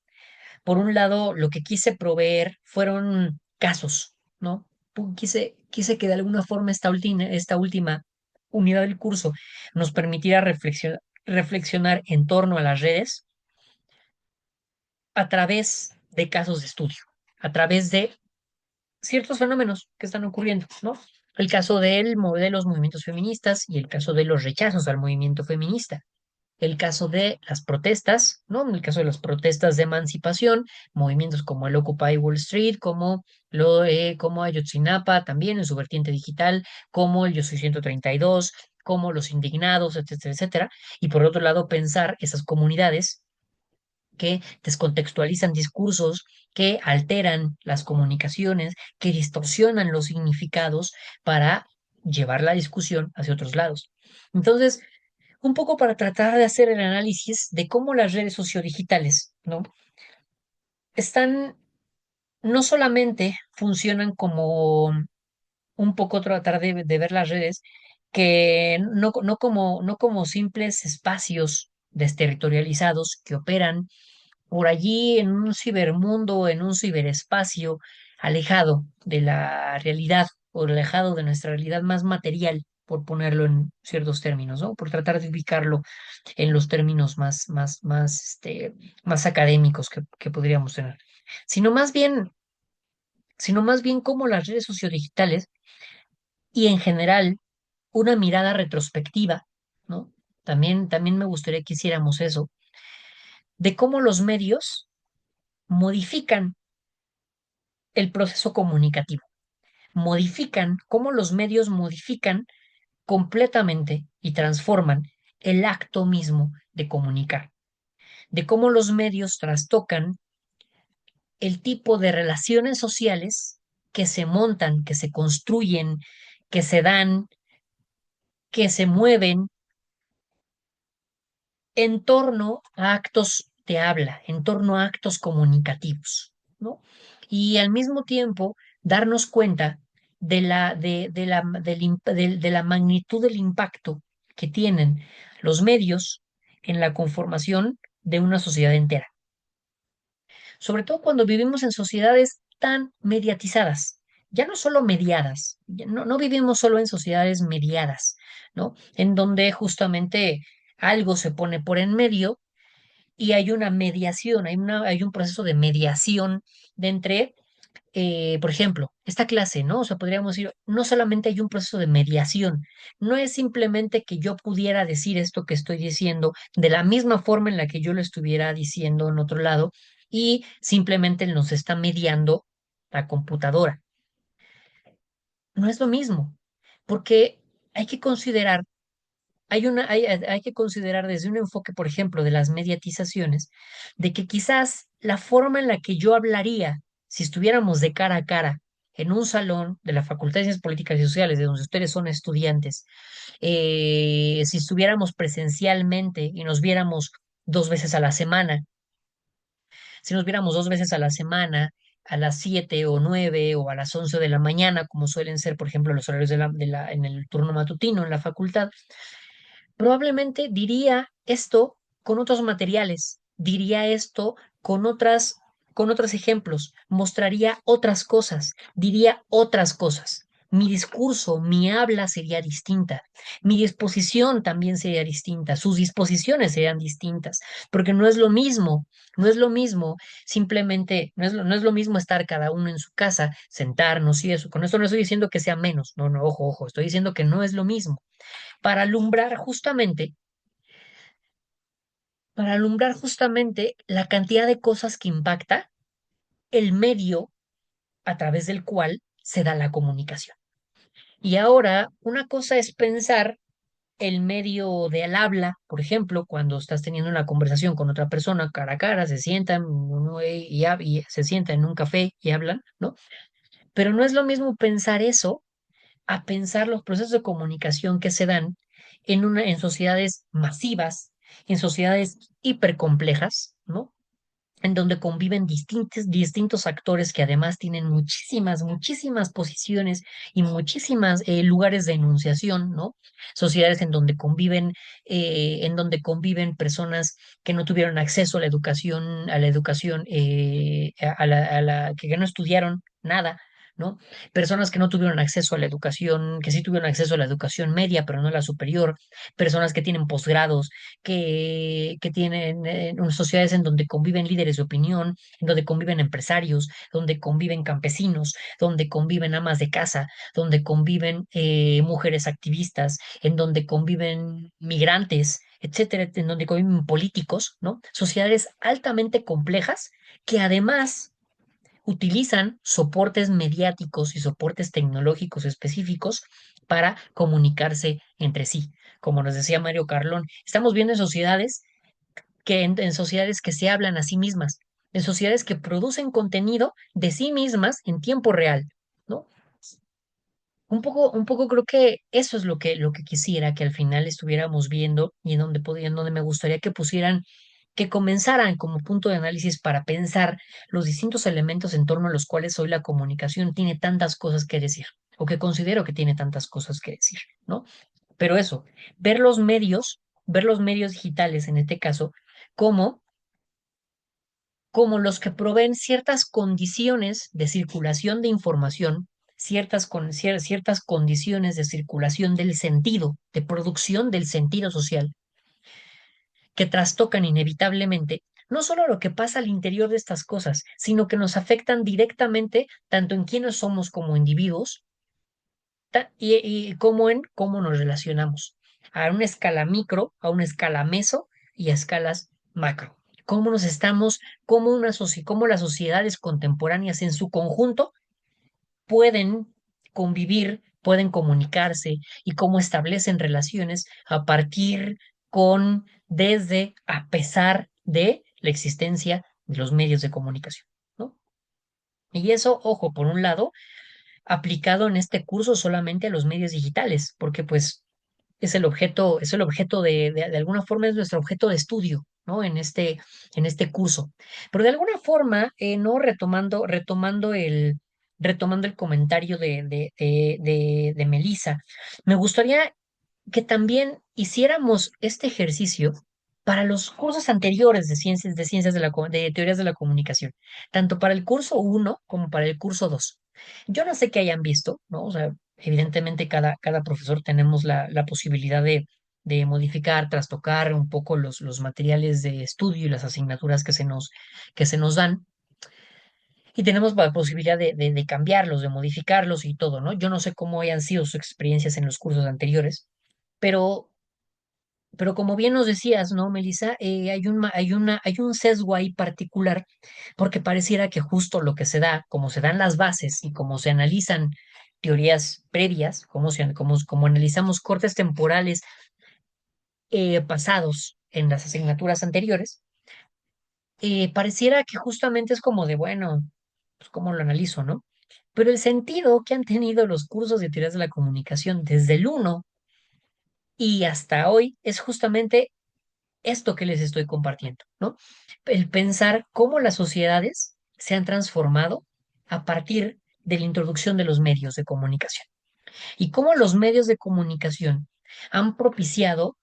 por un lado, lo que quise proveer fueron casos, ¿no? Quise que de alguna forma esta última unidad del curso nos permitiera reflexionar en torno a las redes a través de casos de estudio, a través de ciertos fenómenos que están ocurriendo, ¿no? El caso de los movimientos feministas y el caso de los rechazos al movimiento feminista, el caso de las protestas, ¿no? En el caso de las protestas de emancipación, movimientos como el Occupy Wall Street, como Ayotzinapa, también en su vertiente digital, como el Yo Soy 132, como los indignados, etcétera, etcétera. Y por otro lado, pensar esas comunidades que descontextualizan discursos, que alteran las comunicaciones, que distorsionan los significados para llevar la discusión hacia otros lados. Entonces, un poco para tratar de hacer el análisis de cómo las redes sociodigitales, ¿no? Están, no solamente funcionan como un poco tratar de ver las redes, que no como simples espacios desterritorializados que operan por allí en un cibermundo, en un ciberespacio alejado de la realidad o alejado de nuestra realidad más material, por ponerlo en ciertos términos, ¿no? Por tratar de ubicarlo en los términos más académicos que podríamos tener, sino más bien, sino más bien cómo las redes sociodigitales y en general una mirada retrospectiva, ¿no? También me gustaría que hiciéramos eso, de cómo los medios modifican el proceso comunicativo, modifican, cómo los medios modifican completamente y transforman el acto mismo de comunicar, de cómo los medios trastocan el tipo de relaciones sociales que se montan, que se construyen, que se dan, que se mueven en torno a actos de habla, en torno a actos comunicativos, ¿no? Y al mismo tiempo darnos cuenta de la magnitud del impacto que tienen los medios en la conformación de una sociedad entera, sobre todo cuando vivimos en sociedades tan mediatizadas, ya no solo mediadas, no vivimos solo en sociedades mediadas, ¿no? En donde justamente algo se pone por en medio y hay una mediación, hay un proceso de mediación de entre, por ejemplo, esta clase, ¿no? O sea, podríamos decir, no solamente hay un proceso de mediación, no es simplemente que yo pudiera decir esto que estoy diciendo de la misma forma en la que yo lo estuviera diciendo en otro lado y simplemente nos está mediando la computadora. No es lo mismo, porque hay que considerar hay que considerar desde un enfoque, por ejemplo, de las mediatizaciones, de que quizás la forma en la que yo hablaría si estuviéramos de cara a cara en un salón de la Facultad de Ciencias Políticas y Sociales, de donde ustedes son estudiantes, si estuviéramos presencialmente y nos viéramos 2 veces a la semana, si nos viéramos 2 veces a la semana, a las 7 o 9 o a las 11 de la mañana, como suelen ser, por ejemplo, los horarios en el turno matutino en la facultad, probablemente diría esto con otros materiales, diría esto con otros ejemplos, mostraría otras cosas, diría otras cosas. Mi discurso, mi habla sería distinta, mi disposición también sería distinta, sus disposiciones serían distintas, porque no es lo mismo, no es lo mismo simplemente, no es lo mismo estar cada uno en su casa, sentarnos y eso. Con esto no estoy diciendo que sea menos, no, no, ojo, ojo, estoy diciendo que no es lo mismo para alumbrar justamente, para alumbrar justamente la cantidad de cosas que impacta el medio a través del cual se da la comunicación. Y ahora, una cosa es pensar el medio del habla, por ejemplo, cuando estás teniendo una conversación con otra persona cara a cara, se sientan y se sientan en un café y hablan, ¿no? Pero no es lo mismo pensar eso a pensar los procesos de comunicación que se dan en sociedades masivas, en sociedades hipercomplejas, ¿no? En donde conviven distintos actores que además tienen muchísimas posiciones y muchísimas lugares de enunciación, ¿no? Sociedades en donde conviven personas que no tuvieron acceso a la educación, que no estudiaron nada. ¿No? Personas que no tuvieron acceso a la educación, que sí tuvieron acceso a la educación media, pero no a la superior, personas que tienen posgrados, que tienen sociedades en donde conviven líderes de opinión, en donde conviven empresarios, donde conviven campesinos, donde conviven amas de casa, donde conviven mujeres activistas, en donde conviven migrantes, etcétera, en donde conviven políticos, ¿no? Sociedades altamente complejas que además utilizan soportes mediáticos y soportes tecnológicos específicos para comunicarse entre sí. Como nos decía Mario Carlón, estamos viendo en sociedades que se hablan a sí mismas, en sociedades que producen contenido de sí mismas en tiempo real, ¿no? Un poco creo que eso es lo que quisiera que al final estuviéramos viendo y en donde me gustaría que pusieran, que comenzaran como punto de análisis para pensar los distintos elementos en torno a los cuales hoy la comunicación tiene tantas cosas que decir, o que considero que tiene tantas cosas que decir, ¿no? Pero eso, ver los medios digitales en este caso, como como los que proveen ciertas condiciones de circulación de información, ciertas condiciones de circulación del sentido, de producción del sentido social, que trastocan inevitablemente no solo lo que pasa al interior de estas cosas, sino que nos afectan directamente tanto en quiénes somos como individuos y como en cómo nos relacionamos, a una escala micro, a una escala meso y a escalas macro. Cómo nos estamos, cómo las sociedades contemporáneas en su conjunto pueden convivir, pueden comunicarse y cómo establecen relaciones a partir desde, a pesar de la existencia de los medios de comunicación, ¿no? Y eso, ojo, por un lado, aplicado en este curso solamente a los medios digitales, porque pues es el objeto de alguna forma es nuestro objeto de estudio, ¿no? En este curso. Pero de alguna forma, no retomando el comentario de Melissa, me gustaría que también hiciéramos este ejercicio para los cursos anteriores de ciencias de teorías de la comunicación, tanto para el curso uno como para el curso 2. Yo no sé qué hayan visto, ¿no? O sea, evidentemente cada profesor tenemos la posibilidad de modificar, trastocar un poco los materiales de estudio y las asignaturas que se nos dan. Y tenemos la posibilidad de cambiarlos, de modificarlos y todo, ¿no? Yo no sé cómo hayan sido sus experiencias en los cursos anteriores, pero pero como bien nos decías, ¿no, Melissa? Hay un sesgo ahí particular, porque pareciera que justo lo que se da, como se dan las bases y como se analizan teorías previas, como analizamos cortes temporales pasados en las asignaturas anteriores, pareciera que justamente es como de, bueno, pues cómo lo analizo, ¿no? Pero el sentido que han tenido los cursos de teorías de la comunicación desde el uno y hasta hoy es justamente esto que les estoy compartiendo, ¿no? El pensar cómo las sociedades se han transformado a partir de la introducción de los medios de comunicación y cómo los medios de comunicación han propiciado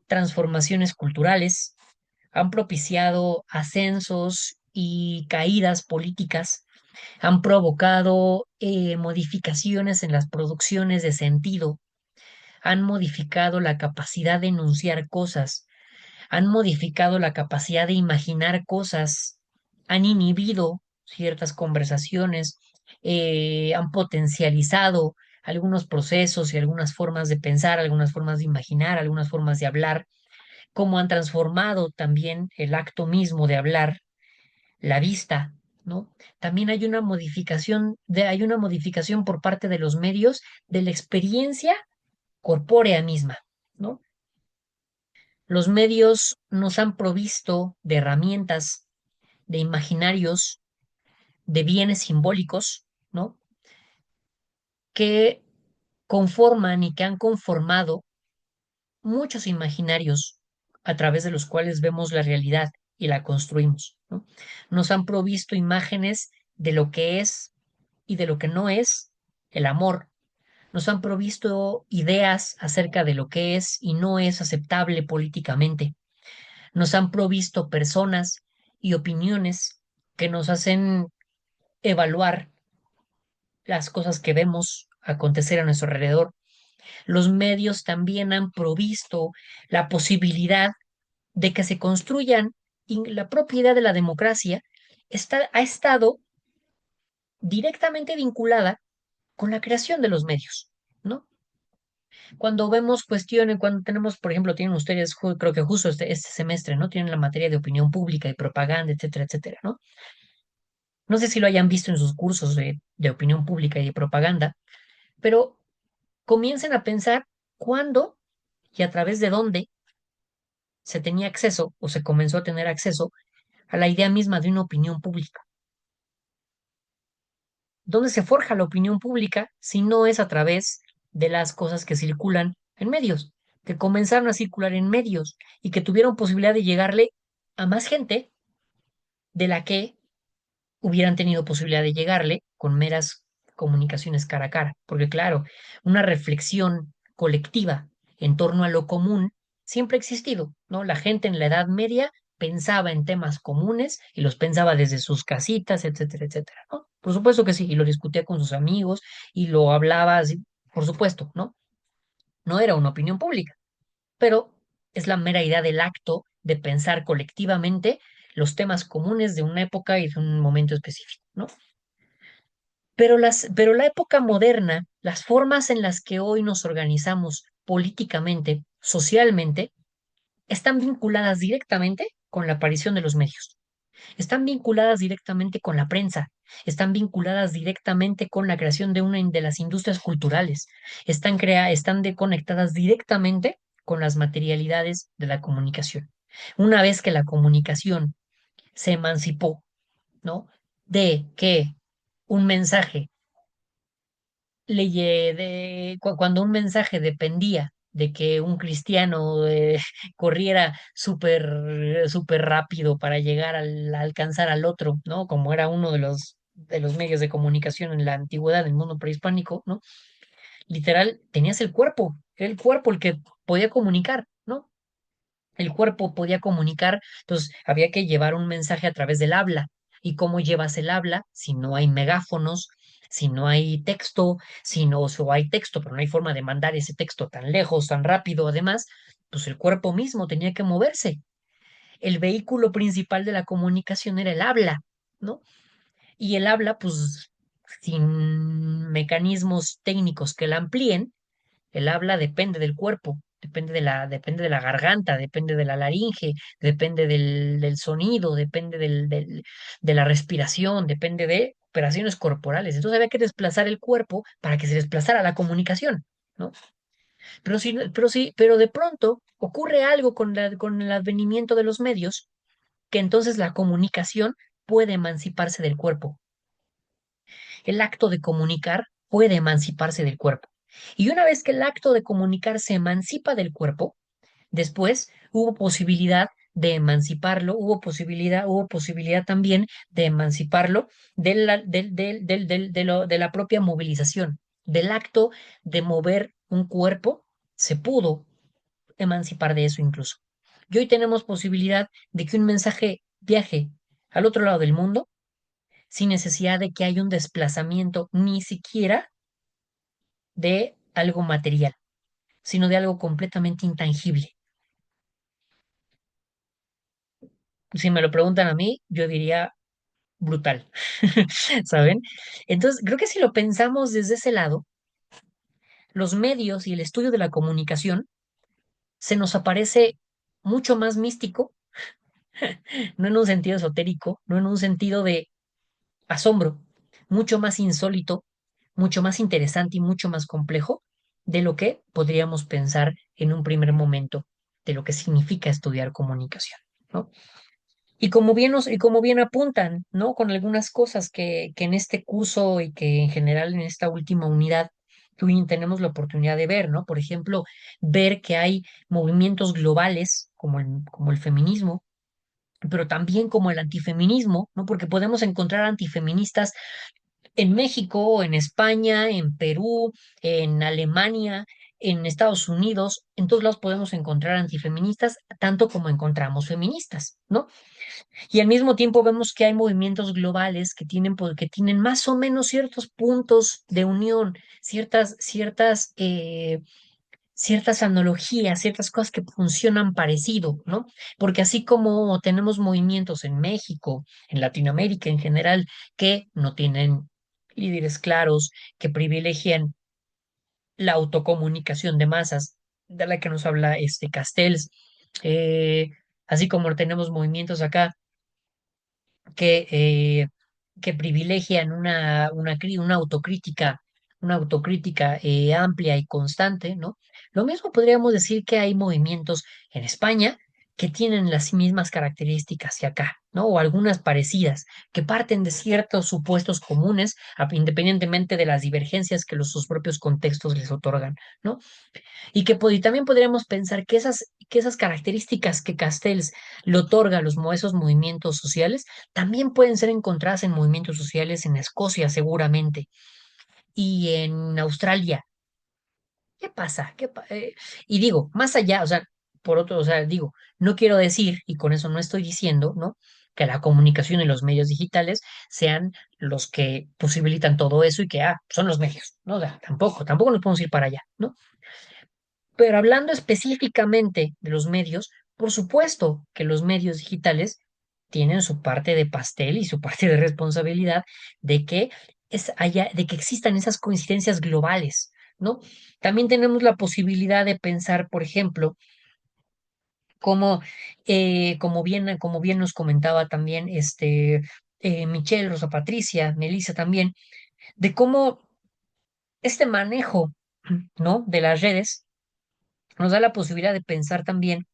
transformaciones culturales, han propiciado ascensos y caídas políticas, han provocado modificaciones en las producciones de sentido, han modificado la capacidad de enunciar cosas, han modificado la capacidad de imaginar cosas, han inhibido ciertas conversaciones, han potencializado algunos procesos y algunas formas de pensar, algunas formas de imaginar, algunas formas de hablar, cómo han transformado también el acto mismo de hablar, la vista, ¿no? También hay una modificación por parte de los medios de la experiencia corpórea misma, ¿no? Los medios nos han provisto de herramientas, de imaginarios, de bienes simbólicos, ¿no? que conforman y que han conformado muchos imaginarios a través de los cuales vemos la realidad y la construimos, ¿no? Nos han provisto imágenes de lo que es y de lo que no es el amor. Nos han provisto ideas acerca de lo que es y no es aceptable políticamente. Nos han provisto personas y opiniones que nos hacen evaluar las cosas que vemos acontecer a nuestro alrededor. Los medios también han provisto la posibilidad de que se construyan, y la propiedad de la democracia ha estado directamente vinculada con la creación de los medios, ¿no? Cuando vemos cuestiones, cuando tenemos, por ejemplo, tienen ustedes, creo que justo este semestre, ¿no? Tienen la materia de opinión pública y propaganda, etcétera, etcétera, ¿no? No sé si lo hayan visto en sus cursos de opinión pública y de propaganda, pero comiencen a pensar cuándo y a través de dónde se tenía acceso o se comenzó a tener acceso a la idea misma de una opinión pública. ¿Dónde se forja la opinión pública si no es a través de las cosas que circulan en medios, que comenzaron a circular en medios y que tuvieron posibilidad de llegarle a más gente de la que hubieran tenido posibilidad de llegarle con meras comunicaciones cara a cara? Porque claro, una reflexión colectiva en torno a lo común siempre ha existido, ¿no? La gente en la Edad Media pensaba en temas comunes y los pensaba desde sus casitas, etcétera, etcétera, ¿no? Por supuesto que sí, y lo discutía con sus amigos y lo hablaba así, por supuesto, ¿no? No era una opinión pública, pero es la mera idea del acto de pensar colectivamente los temas comunes de una época y de un momento específico, ¿no? Pero la época moderna, las formas en las que hoy nos organizamos políticamente, socialmente, están vinculadas directamente con la aparición de los medios, están vinculadas directamente con la prensa, están vinculadas directamente con la creación de una de las industrias culturales, conectadas directamente con las materialidades de la comunicación. Una vez que la comunicación se emancipó, ¿no? De que un mensaje cuando un mensaje dependía de que un cristiano corriera súper rápido para llegar a alcanzar al otro, ¿no? Como era uno de los medios de comunicación en la antigüedad, en el mundo prehispánico, ¿no? Literal, tenías el cuerpo, era el cuerpo el que podía comunicar, ¿no? El cuerpo podía comunicar, entonces había que llevar un mensaje a través del habla. ¿Y cómo llevas el habla si no hay megáfonos, si no hay texto, si no, o hay texto, pero no hay forma de mandar ese texto tan lejos, tan rápido? Además, pues el cuerpo mismo tenía que moverse. El vehículo principal de la comunicación era el habla, ¿no? Y el habla, pues, sin mecanismos técnicos que la amplíen, el habla depende del cuerpo, depende de la garganta, depende de la laringe, depende del sonido, depende de la respiración, depende de operaciones corporales. Entonces había que desplazar el cuerpo para que se desplazara la comunicación, ¿no? Pero de pronto ocurre algo con el advenimiento de los medios, que entonces la comunicación puede emanciparse del cuerpo. El acto de comunicar puede emanciparse del cuerpo. Y una vez que el acto de comunicar se emancipa del cuerpo, después hubo posibilidad de emanciparlo, hubo posibilidad también de emanciparlo de la propia movilización, del acto de mover un cuerpo, se pudo emancipar de eso incluso. Y hoy tenemos posibilidad de que un mensaje viaje al otro lado del mundo sin necesidad de que haya un desplazamiento ni siquiera de algo material, sino de algo completamente intangible. Si me lo preguntan a mí, yo diría brutal, ¿saben? Entonces, creo que si lo pensamos desde ese lado, los medios y el estudio de la comunicación se nos aparece mucho más místico, no en un sentido esotérico, no en un sentido de asombro, mucho más insólito, mucho más interesante y mucho más complejo de lo que podríamos pensar en un primer momento de lo que significa estudiar comunicación, ¿no? Y como bien apuntan, ¿no? Con algunas cosas que en este curso y que en general en esta última unidad que hoy tenemos la oportunidad de ver, ¿no? Por ejemplo, ver que hay movimientos globales como el feminismo, pero también como el antifeminismo, ¿no? Porque podemos encontrar antifeministas en México, en España, en Perú, en Alemania, en Estados Unidos, en todos lados podemos encontrar antifeministas, tanto como encontramos feministas, ¿no? Y al mismo tiempo vemos que hay movimientos globales que tienen más o menos ciertos puntos de unión, ciertas analogías, ciertas cosas que funcionan parecido, ¿no? Porque así como tenemos movimientos en México, en Latinoamérica en general, que no tienen líderes claros, que privilegian la autocomunicación de masas, de la que nos habla Castells, eh, así como tenemos movimientos acá que, eh, que privilegian una autocrítica amplia y constante, ¿no? Lo mismo podríamos decir que hay movimientos en España que tienen las mismas características que acá, ¿no? O algunas parecidas, que parten de ciertos supuestos comunes, independientemente de las divergencias que sus propios contextos les otorgan, ¿no? Y también podríamos pensar que esas características que Castells le otorga a esos movimientos sociales también pueden ser encontradas en movimientos sociales en Escocia, seguramente, y en Australia. ¿Qué pasa? Y digo, más allá, o sea, por otro, o sea, digo, no quiero decir, y con eso no estoy diciendo, ¿no? Que la comunicación y los medios digitales sean los que posibilitan todo eso y que, son los medios, ¿no? O sea, tampoco nos podemos ir para allá, ¿no? Pero hablando específicamente de los medios, por supuesto que los medios digitales tienen su parte de pastel y su parte de responsabilidad de que de que existan esas coincidencias globales, ¿no? También tenemos la posibilidad de pensar, por ejemplo, como, como bien nos comentaba también Michelle, Rosa Patricia, Melissa también, de cómo este manejo, ¿no? De las redes nos da la posibilidad de pensar también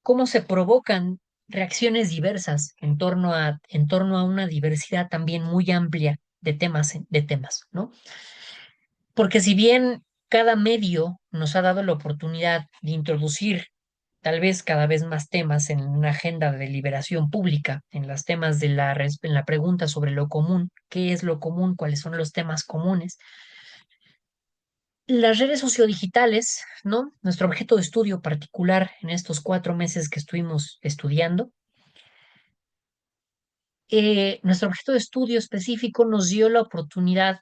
cómo se provocan reacciones diversas en torno a una diversidad también muy amplia de temas, ¿no? Porque si bien cada medio nos ha dado la oportunidad de introducir tal vez cada vez más temas en una agenda de deliberación pública, en la pregunta sobre lo común, ¿qué es lo común? ¿Cuáles son los temas comunes? Las redes sociodigitales, ¿no? Nuestro objeto de estudio particular en estos 4 meses que estuvimos estudiando, nuestro objeto de estudio específico nos dio la oportunidad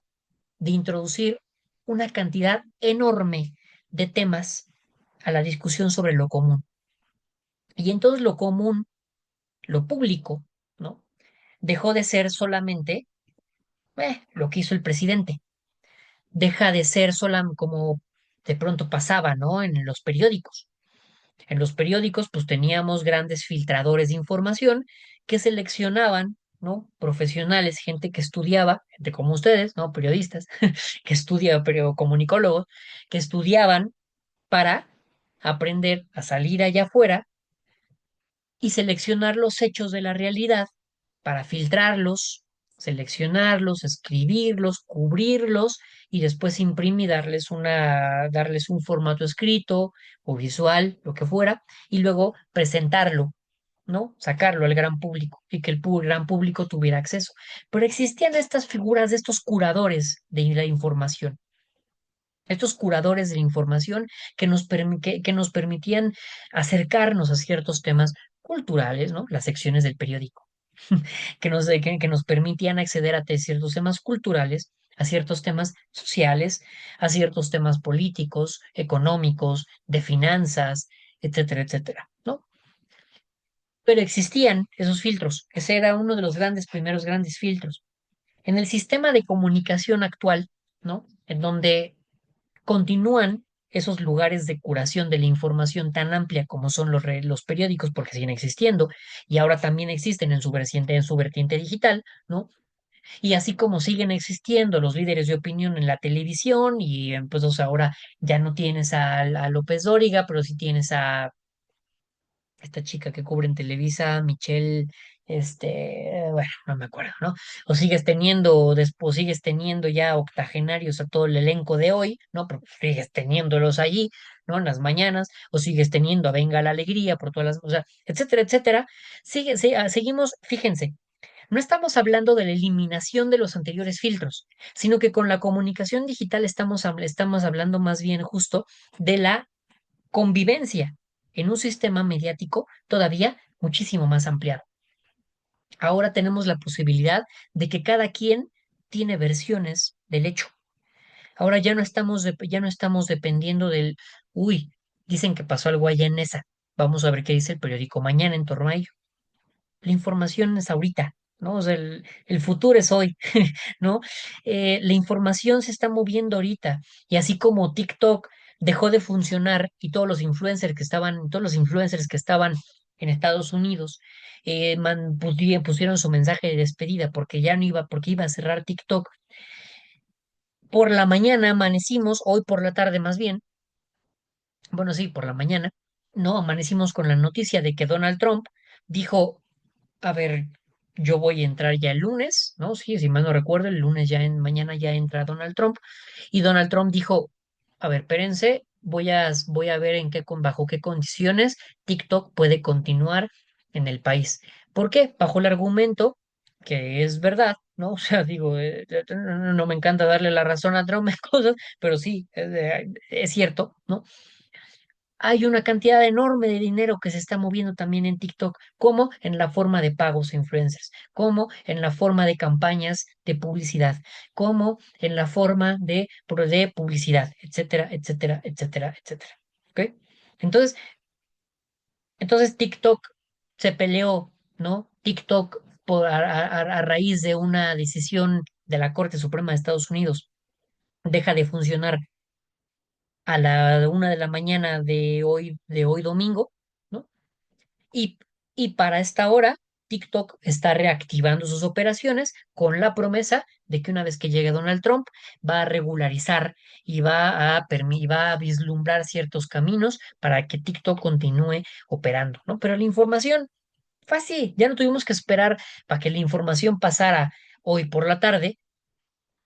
de introducir una cantidad enorme de temas a la discusión sobre lo común. Y entonces lo común, lo público, ¿no? Dejó de ser solamente lo que hizo el presidente. Deja de ser solamente como de pronto pasaba, ¿no? En los periódicos. En los periódicos, pues teníamos grandes filtradores de información que seleccionaban, ¿no? Profesionales, gente que estudiaba, gente como ustedes, ¿no? Periodistas, que estudian, pero comunicólogos, que estudiaban para aprender a salir allá afuera y seleccionar los hechos de la realidad para filtrarlos, seleccionarlos, escribirlos, cubrirlos y después imprimir, darles un formato escrito o visual, lo que fuera, y luego presentarlo, ¿no? Sacarlo al gran público y que el gran público tuviera acceso. Pero existían estas figuras de estos curadores de la información. Estos curadores de la información que nos permitían acercarnos a ciertos temas culturales, ¿no? Las secciones del periódico que nos permitían acceder a ciertos temas culturales, a ciertos temas sociales, a ciertos temas políticos, económicos, de finanzas, etcétera, etcétera, ¿no? Pero existían esos filtros. Ese era uno de los primeros grandes filtros. En el sistema de comunicación actual, ¿no? En donde continúan esos lugares de curación de la información tan amplia como son los periódicos, porque siguen existiendo y ahora también existen en su vertiente digital, ¿no? Y así como siguen existiendo los líderes de opinión en la televisión y pues o sea, ahora ya no tienes a López Dóriga, pero sí tienes a esta chica que cubre en Televisa, Michelle, bueno, no me acuerdo, ¿no? O sigues teniendo, o después sigues teniendo ya octogenarios a todo el elenco de hoy, ¿no? Pero sigues teniéndolos allí, ¿no? En las mañanas, o sigues teniendo a Venga la Alegría por todas las, o sea, etcétera, etcétera. Seguimos, fíjense, no estamos hablando de la eliminación de los anteriores filtros, sino que con la comunicación digital estamos hablando más bien justo de la convivencia en un sistema mediático todavía muchísimo más ampliado. Ahora tenemos la posibilidad de que cada quien tiene versiones del hecho. Ahora ya no estamos dependiendo del, uy, dicen que pasó algo allá en esa. Vamos a ver qué dice el periódico mañana en torno a ello. La información es ahorita, ¿no? O sea, el futuro es hoy, ¿no? La información se está moviendo ahorita y así como TikTok dejó de funcionar y todos los influencers que estaban en Estados Unidos pusieron su mensaje de despedida porque ya no iba, porque iba a cerrar TikTok. Por la mañana amanecimos, hoy por la tarde más bien, bueno, sí, por la mañana, no, amanecimos con la noticia de que Donald Trump dijo, a ver, yo voy a entrar ya el lunes, ¿no? Sí, si mal no recuerdo, el lunes mañana ya entra Donald Trump. Y Donald Trump dijo, a ver, espérense, voy a ver bajo qué condiciones TikTok puede continuar en el país. ¿Por qué? Bajo el argumento que es verdad, ¿no? O sea, digo, no me encanta darle la razón a Trump en cosas, pero sí, es cierto, ¿no? Hay una cantidad enorme de dinero que se está moviendo también en TikTok, como en la forma de pagos a influencers, como en la forma de campañas de publicidad, como en la forma de publicidad, etcétera, etcétera, etcétera, etcétera. ¿Ok? Entonces, entonces TikTok se peleó, ¿no? TikTok a raíz de una decisión de la Corte Suprema de Estados Unidos deja de funcionar a la 1 de la mañana de hoy domingo, ¿no? Y, y para esta hora, TikTok está reactivando sus operaciones con la promesa de que una vez que llegue Donald Trump, va a regularizar y va a vislumbrar ciertos caminos para que TikTok continúe operando, ¿no? Pero la información fue así, ya no tuvimos que esperar para que la información pasara hoy por la tarde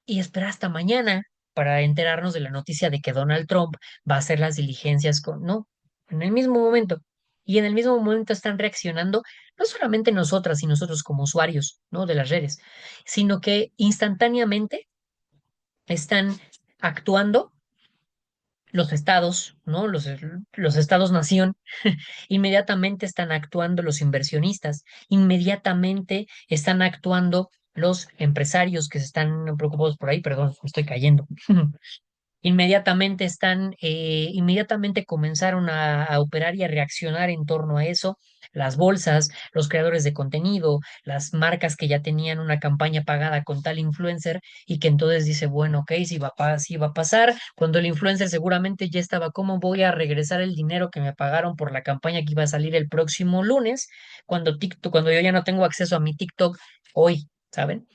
y esperar hasta mañana para enterarnos de la noticia de que Donald Trump va a hacer las diligencias no, en el mismo momento. Y en el mismo momento están reaccionando no solamente nosotras y nosotros como usuarios, ¿no? De las redes, sino que instantáneamente están actuando los estados, ¿no? Los estados-nación, inmediatamente están actuando los inversionistas, inmediatamente están actuando los empresarios que se están preocupados por ahí, perdón, me estoy cayendo. Inmediatamente comenzaron a operar y a reaccionar en torno a eso. Las bolsas, los creadores de contenido, las marcas que ya tenían una campaña pagada con tal influencer y que entonces dice, bueno, ok, si va a pasar, cuando el influencer seguramente ya estaba, ¿cómo voy a regresar el dinero que me pagaron por la campaña que iba a salir el próximo lunes? Cuando yo ya no tengo acceso a mi TikTok hoy, ¿saben?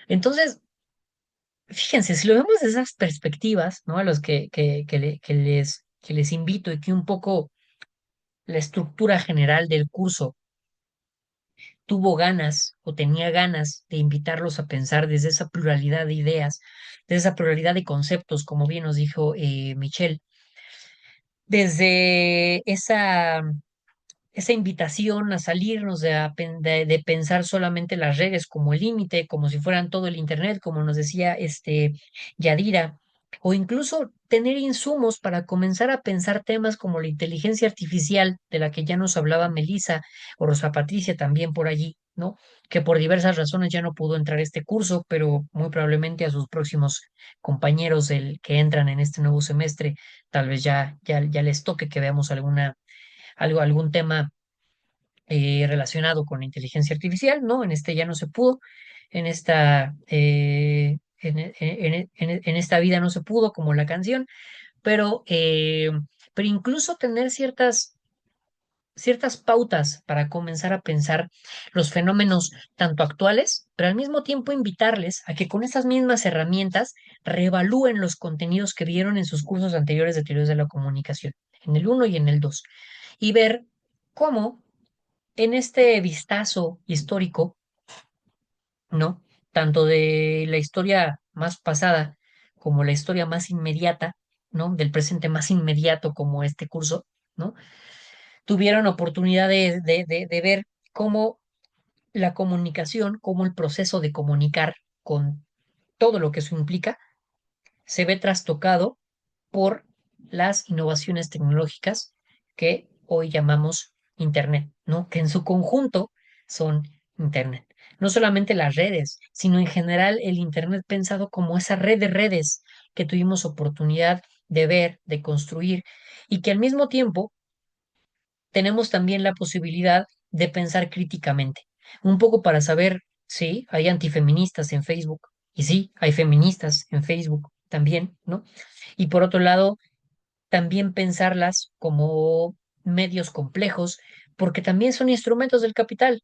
Entonces, fíjense, si lo vemos desde esas perspectivas, ¿no? A los que les invito y que un poco la estructura general del curso tuvo ganas o tenía ganas de invitarlos a pensar desde esa pluralidad de ideas, desde esa pluralidad de conceptos, como bien nos dijo Michelle, desde esa invitación a salirnos de pensar solamente las redes como el límite, como si fueran todo el Internet, como nos decía Yadira, o incluso tener insumos para comenzar a pensar temas como la inteligencia artificial, de la que ya nos hablaba Melissa o Rosa Patricia también por allí, ¿no? Que por diversas razones ya no pudo entrar a este curso, pero muy probablemente a sus próximos compañeros que entran en este nuevo semestre, tal vez ya les toque que veamos algún tema relacionado con la inteligencia artificial, ¿no? En este ya no se pudo, en en esta vida no se pudo, como la canción, pero, eh, pero incluso tener ciertas pautas para comenzar a pensar los fenómenos tanto actuales, pero al mismo tiempo invitarles a que con esas mismas herramientas reevalúen los contenidos que vieron en sus cursos anteriores de teorías de la comunicación, en el uno y en el 2 y ver cómo en este vistazo histórico, ¿no? Tanto de la historia más pasada como la historia más inmediata, ¿no? Del presente más inmediato como este curso, ¿no? Tuvieron oportunidad de ver cómo la comunicación, cómo el proceso de comunicar con todo lo que eso implica, se ve trastocado por las innovaciones tecnológicas que hoy llamamos Internet, ¿no? Que en su conjunto son Internet. No solamente las redes, sino en general el Internet pensado como esa red de redes que tuvimos oportunidad de ver, de construir, y que al mismo tiempo tenemos también la posibilidad de pensar críticamente, un poco para saber, sí, hay antifeministas en Facebook, y sí, hay feministas en Facebook también, ¿no? Y por otro lado, también pensarlas como medios complejos, porque también son instrumentos del capital,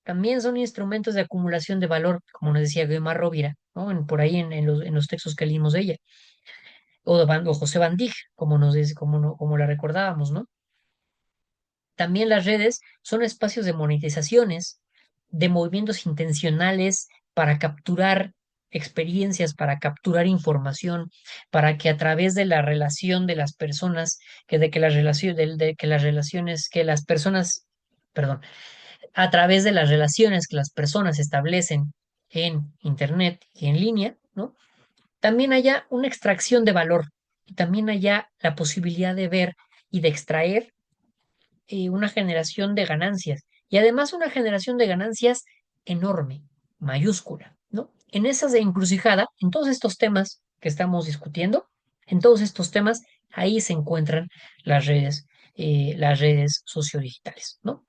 también son instrumentos de acumulación de valor, como nos decía Guimar Rovira, ¿no? Por ahí en los textos que leímos de ella, o José Van Dijk, como como la recordábamos, ¿no? También las redes son espacios de monetizaciones, de movimientos intencionales para capturar experiencias, para capturar información, para que a través de la relación de las personas, que las relaciones, que las personas, perdón, a través de las relaciones que las personas establecen en Internet y en línea, ¿no? También haya una extracción de valor y también haya la posibilidad de ver y de extraer una generación de ganancias y además una generación de ganancias enorme, mayúscula, ¿no? En esas de encrucijada, en todos estos temas que estamos discutiendo, en todos estos temas, ahí se encuentran las redes sociodigitales, ¿no?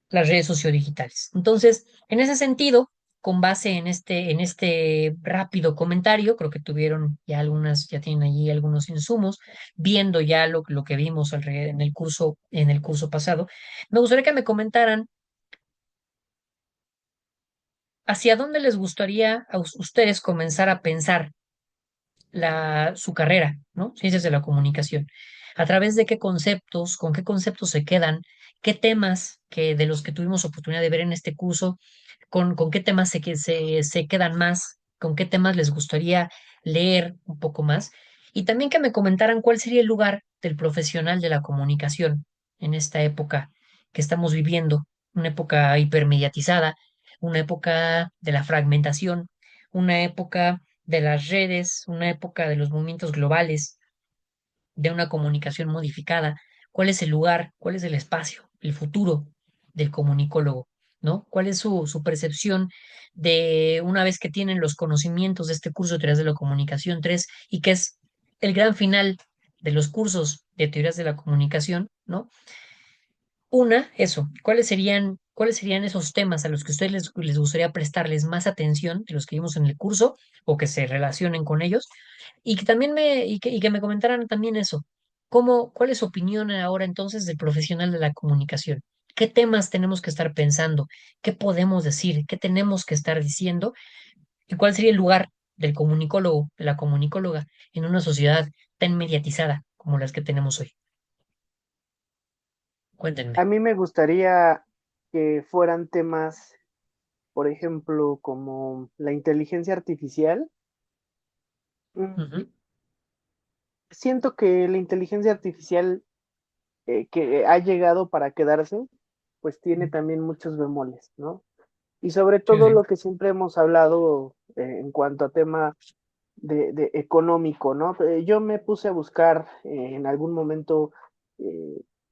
Las redes sociodigitales. Entonces, en ese sentido, con base en este rápido comentario, creo que tuvieron ya ya tienen allí algunos insumos, viendo ya lo que vimos en el curso pasado, me gustaría que me comentaran hacia dónde les gustaría a ustedes comenzar a pensar su carrera, ¿no? Ciencias de la comunicación. ¿A través de qué conceptos, con qué conceptos se quedan, qué temas que de los que tuvimos oportunidad de ver en este curso, con qué temas se quedan más, con qué temas les gustaría leer un poco más? Y también que me comentaran cuál sería el lugar del profesional de la comunicación en esta época que estamos viviendo, una época hipermediatizada, una época de la fragmentación, una época de las redes, una época de los movimientos globales, de una comunicación modificada. ¿Cuál es el lugar? ¿Cuál es el espacio? El futuro del comunicólogo, ¿no? ¿Cuál es su percepción de una vez que tienen los conocimientos de este curso de teorías de la comunicación 3 y que es el gran final de los cursos de teorías de la comunicación, ¿no? Una, eso, cuáles serían esos temas a los que a ustedes les gustaría prestarles más atención de los que vimos en el curso o que se relacionen con ellos? Y que también y que me comentaran también eso, cuál es su opinión ahora entonces del profesional de la comunicación? ¿Qué temas tenemos que estar pensando? ¿Qué podemos decir? ¿Qué tenemos que estar diciendo? ¿Y cuál sería el lugar del comunicólogo, de la comunicóloga en una sociedad tan mediatizada como las que tenemos hoy? A Cuéntenme. mí me gustaría que fueran temas, por ejemplo, como la inteligencia artificial. Ujú, Siento que la inteligencia artificial que ha llegado para quedarse, pues tiene también muchos bemoles, ¿no? Y sobre sí, todo sí. lo que siempre hemos hablado en cuanto a tema de económico, ¿no? Yo me puse a buscar en algún momento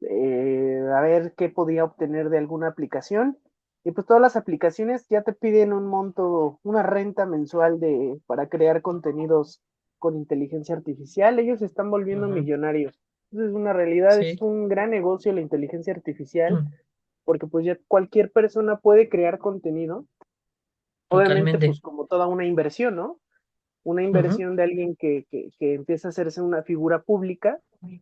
eh, a ver qué podía obtener de alguna aplicación. Y pues todas las aplicaciones ya te piden un monto, una renta mensual para crear contenidos con inteligencia artificial. Ellos se están volviendo Ujú, millonarios. Entonces, una realidad es sí, un gran negocio la inteligencia artificial, mm, porque pues ya cualquier persona puede crear contenido. Obviamente, totalmente. pues como toda una inversión, ¿no? Una Ujú, inversión de alguien que empieza a hacerse una figura pública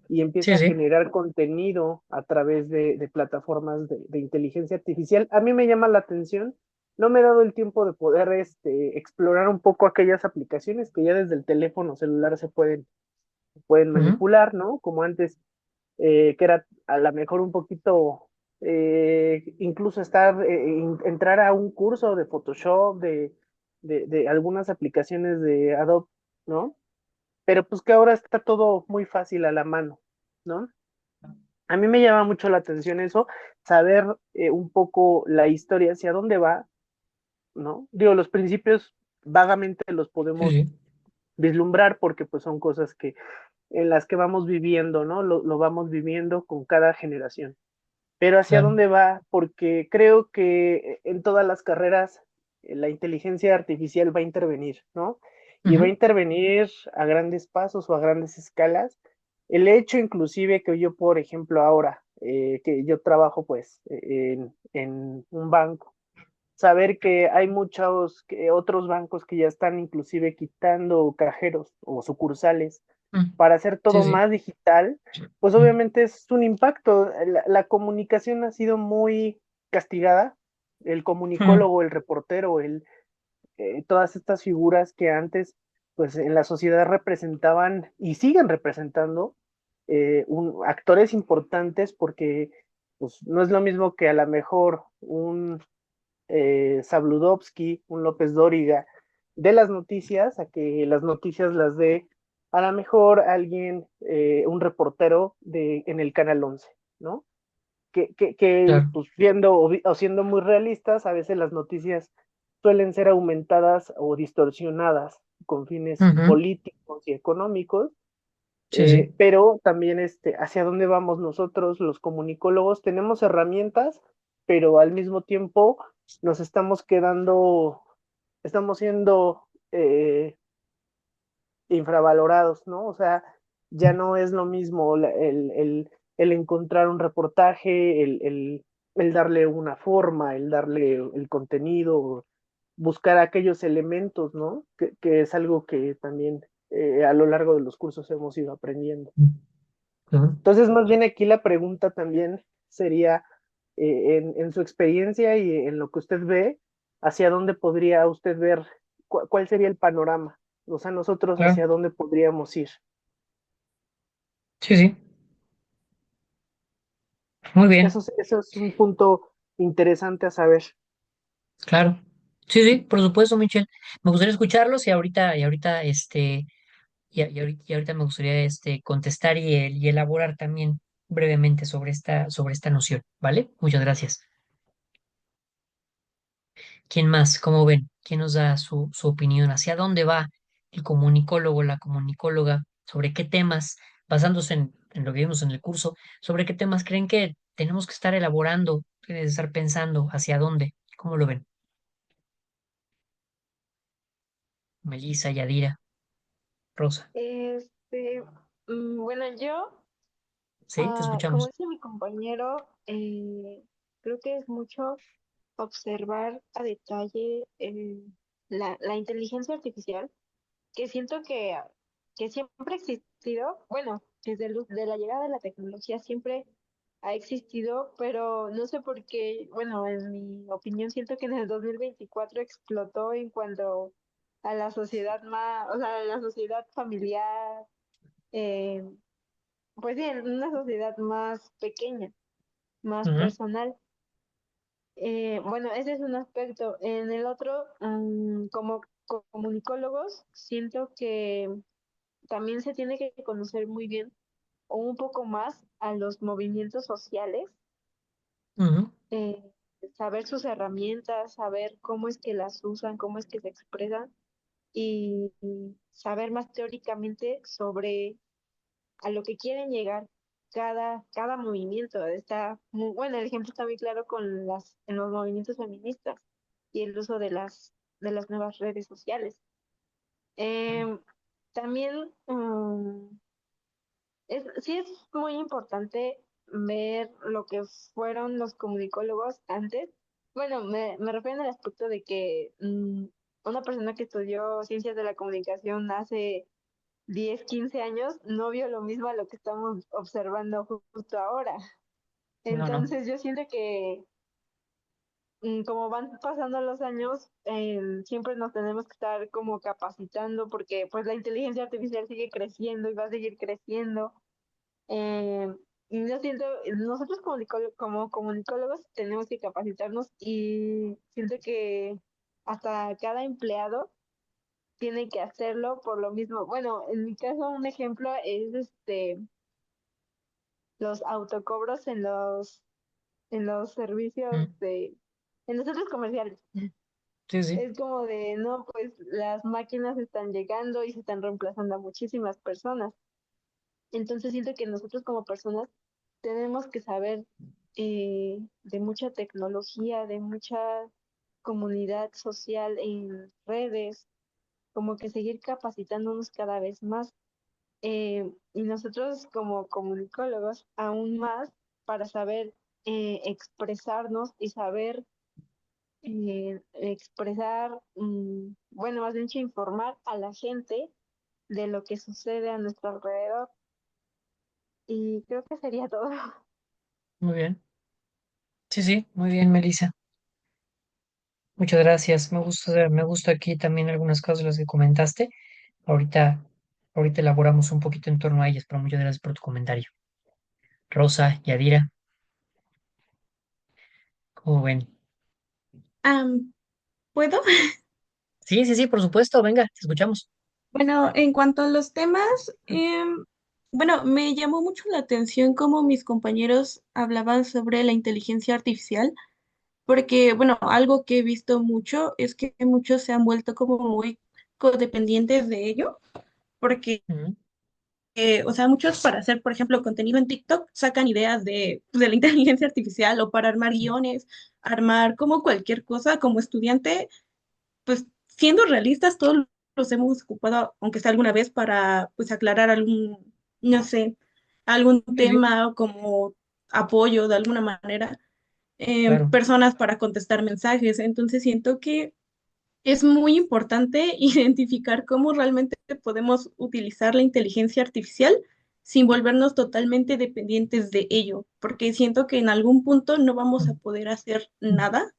y empieza sí, a sí. generar contenido a través de plataformas de inteligencia artificial. A mí me llama la atención. No me he dado el tiempo de poder explorar un poco aquellas aplicaciones que ya desde el teléfono celular pueden Ujú, manipular, ¿no? Como antes, que era a lo mejor un poquito incluso entrar a un curso de Photoshop, de algunas aplicaciones de Adobe, ¿no? Pero pues que ahora está todo muy fácil a la mano, ¿no? A mí me llama mucho la atención eso, saber un poco la historia, hacia dónde va, ¿no? Digo, los principios vagamente los Sí, podemos sí, vislumbrar porque pues son cosas que en las que vamos viviendo, ¿no? Lo vamos viviendo con cada generación. Pero hacia claro. dónde va, porque creo que en todas las carreras la inteligencia artificial va a intervenir, ¿no? Y va a Ujú, intervenir a grandes pasos o a grandes escalas. El hecho inclusive que yo, por ejemplo, ahora que yo trabajo pues en un banco, saber que hay muchos otros bancos que ya están inclusive quitando cajeros o sucursales mm, para hacer sí, todo sí. más digital, pues Mm, obviamente es un impacto. La comunicación ha sido muy castigada. El mm, comunicólogo, el reportero, todas estas figuras que antes pues en la sociedad representaban y siguen representando actores importantes porque pues, no es lo mismo que a lo mejor un Sabludovsky, un López Dóriga, de las noticias, a que las noticias las dé a lo mejor alguien, un reportero en el Canal 11, ¿no? Que claro. pues siendo o siendo muy realistas, a veces las noticias suelen ser aumentadas o distorsionadas con fines Ujú, políticos y económicos, sí, sí. pero también hacia dónde vamos nosotros, los comunicólogos, tenemos herramientas, pero al mismo tiempo nos estamos quedando, estamos siendo infravalorados, ¿no? O sea, ya no es lo mismo el encontrar un reportaje, el darle una forma, el darle el contenido, buscar aquellos elementos, ¿no? Que es algo que también a lo largo de los cursos hemos ido aprendiendo. Mm, ujú. Entonces, más bien aquí la pregunta también sería, en su experiencia y en lo que usted ve, ¿hacia dónde podría usted ver, cuál sería el panorama? O sea, nosotros Claro. hacia dónde podríamos ir. Sí, sí. Muy bien. Eso es un punto interesante a saber. Claro. Sí, sí, por supuesto, Michelle. Me gustaría escucharlos y ahorita me gustaría contestar y elaborar también brevemente sobre esta noción, ¿vale? Muchas gracias. ¿Quién más? ¿Cómo ven? ¿Quién nos da su opinión? ¿Hacia dónde va el comunicólogo, la comunicóloga? ¿Sobre qué temas, basándose en lo que vimos en el curso, sobre qué temas creen que tenemos que estar elaborando, que estar pensando? ¿Hacia dónde? ¿Cómo lo ven? Melissa, Yadira, Rosa. Este, bueno, yo, Sí, te como escuchamos. dice mi compañero, creo que es mucho observar a detalle la inteligencia artificial, que siento que siempre ha existido, bueno, de la llegada de la tecnología siempre ha existido, pero no sé por qué, bueno, en mi opinión siento que en el 2024 explotó en cuanto a la sociedad más, o sea, la sociedad familiar, eh, pues sí, en una sociedad más pequeña, más Ujú, personal. Bueno, ese es un aspecto. En el otro, como comunicólogos, siento que también se tiene que conocer muy bien o un poco más a los movimientos sociales, ujú, eh, saber sus herramientas, saber cómo es que las usan, cómo es que se expresan y saber más teóricamente sobre a lo que quieren llegar cada movimiento. Está muy bueno, el ejemplo está muy claro con en los movimientos feministas y el uso de las nuevas redes sociales. Em, También sí es muy importante ver lo que fueron los comunicólogos antes. Bueno, me refiero en el aspecto de que una persona que estudió ciencias de la comunicación hace 10 15 años no vio lo mismo a lo que estamos observando justo ahora. no, no. Entonces yo siento que como van pasando los años, siempre nos tenemos que estar como capacitando porque pues la inteligencia artificial sigue creciendo y va a seguir creciendo. Eh, y yo siento, nosotros como comunicólogos tenemos que capacitarnos y siento que hasta cada empleado tiene que hacerlo por lo mismo. Bueno, en mi caso un ejemplo es los autocobros en los servicios Mm, en los centros comerciales. sí, sí. Es como de, no, pues las máquinas están llegando y se están reemplazando a muchísimas personas. Entonces siento que nosotros como personas tenemos que saber de mucha tecnología, de mucha comunidad social en redes, como que seguir capacitándonos cada vez más. Y nosotros como comunicólogos, aún más para saber expresarnos y saber expresar, bueno, más bien que informar a la gente de lo que sucede a nuestro alrededor. Y creo que sería todo. Muy bien. Sí, sí, muy bien, Melissa. Muchas gracias. Me gusta aquí también algunas cosas de las que comentaste. Ahorita, ahorita elaboramos un poquito en torno a ellas, pero muchas gracias por tu comentario. Rosa, Yadira, ¿cómo ven? Am, ¿Puedo? Sí, sí, sí, por supuesto, venga, te escuchamos. Bueno, en cuanto a los temas, bueno, me llamó mucho la atención cómo mis compañeros hablaban sobre la inteligencia artificial, porque, bueno, algo que he visto mucho es que muchos se han vuelto como muy codependientes de ello, porque, Ujú, o sea, muchos para hacer, por ejemplo, contenido en TikTok sacan ideas de la inteligencia artificial o para armar guiones, armar como cualquier cosa como estudiante pues siendo realistas, todos los hemos ocupado, aunque sea alguna vez, para pues aclarar algún, no sé, algún sí, sí, tema o como apoyo de alguna manera, claro. personas para contestar mensajes. Entonces siento que es muy importante identificar cómo realmente podemos utilizar la inteligencia artificial sin volvernos totalmente dependientes de ello, porque siento que en algún punto no vamos a Mm, poder hacer mm, nada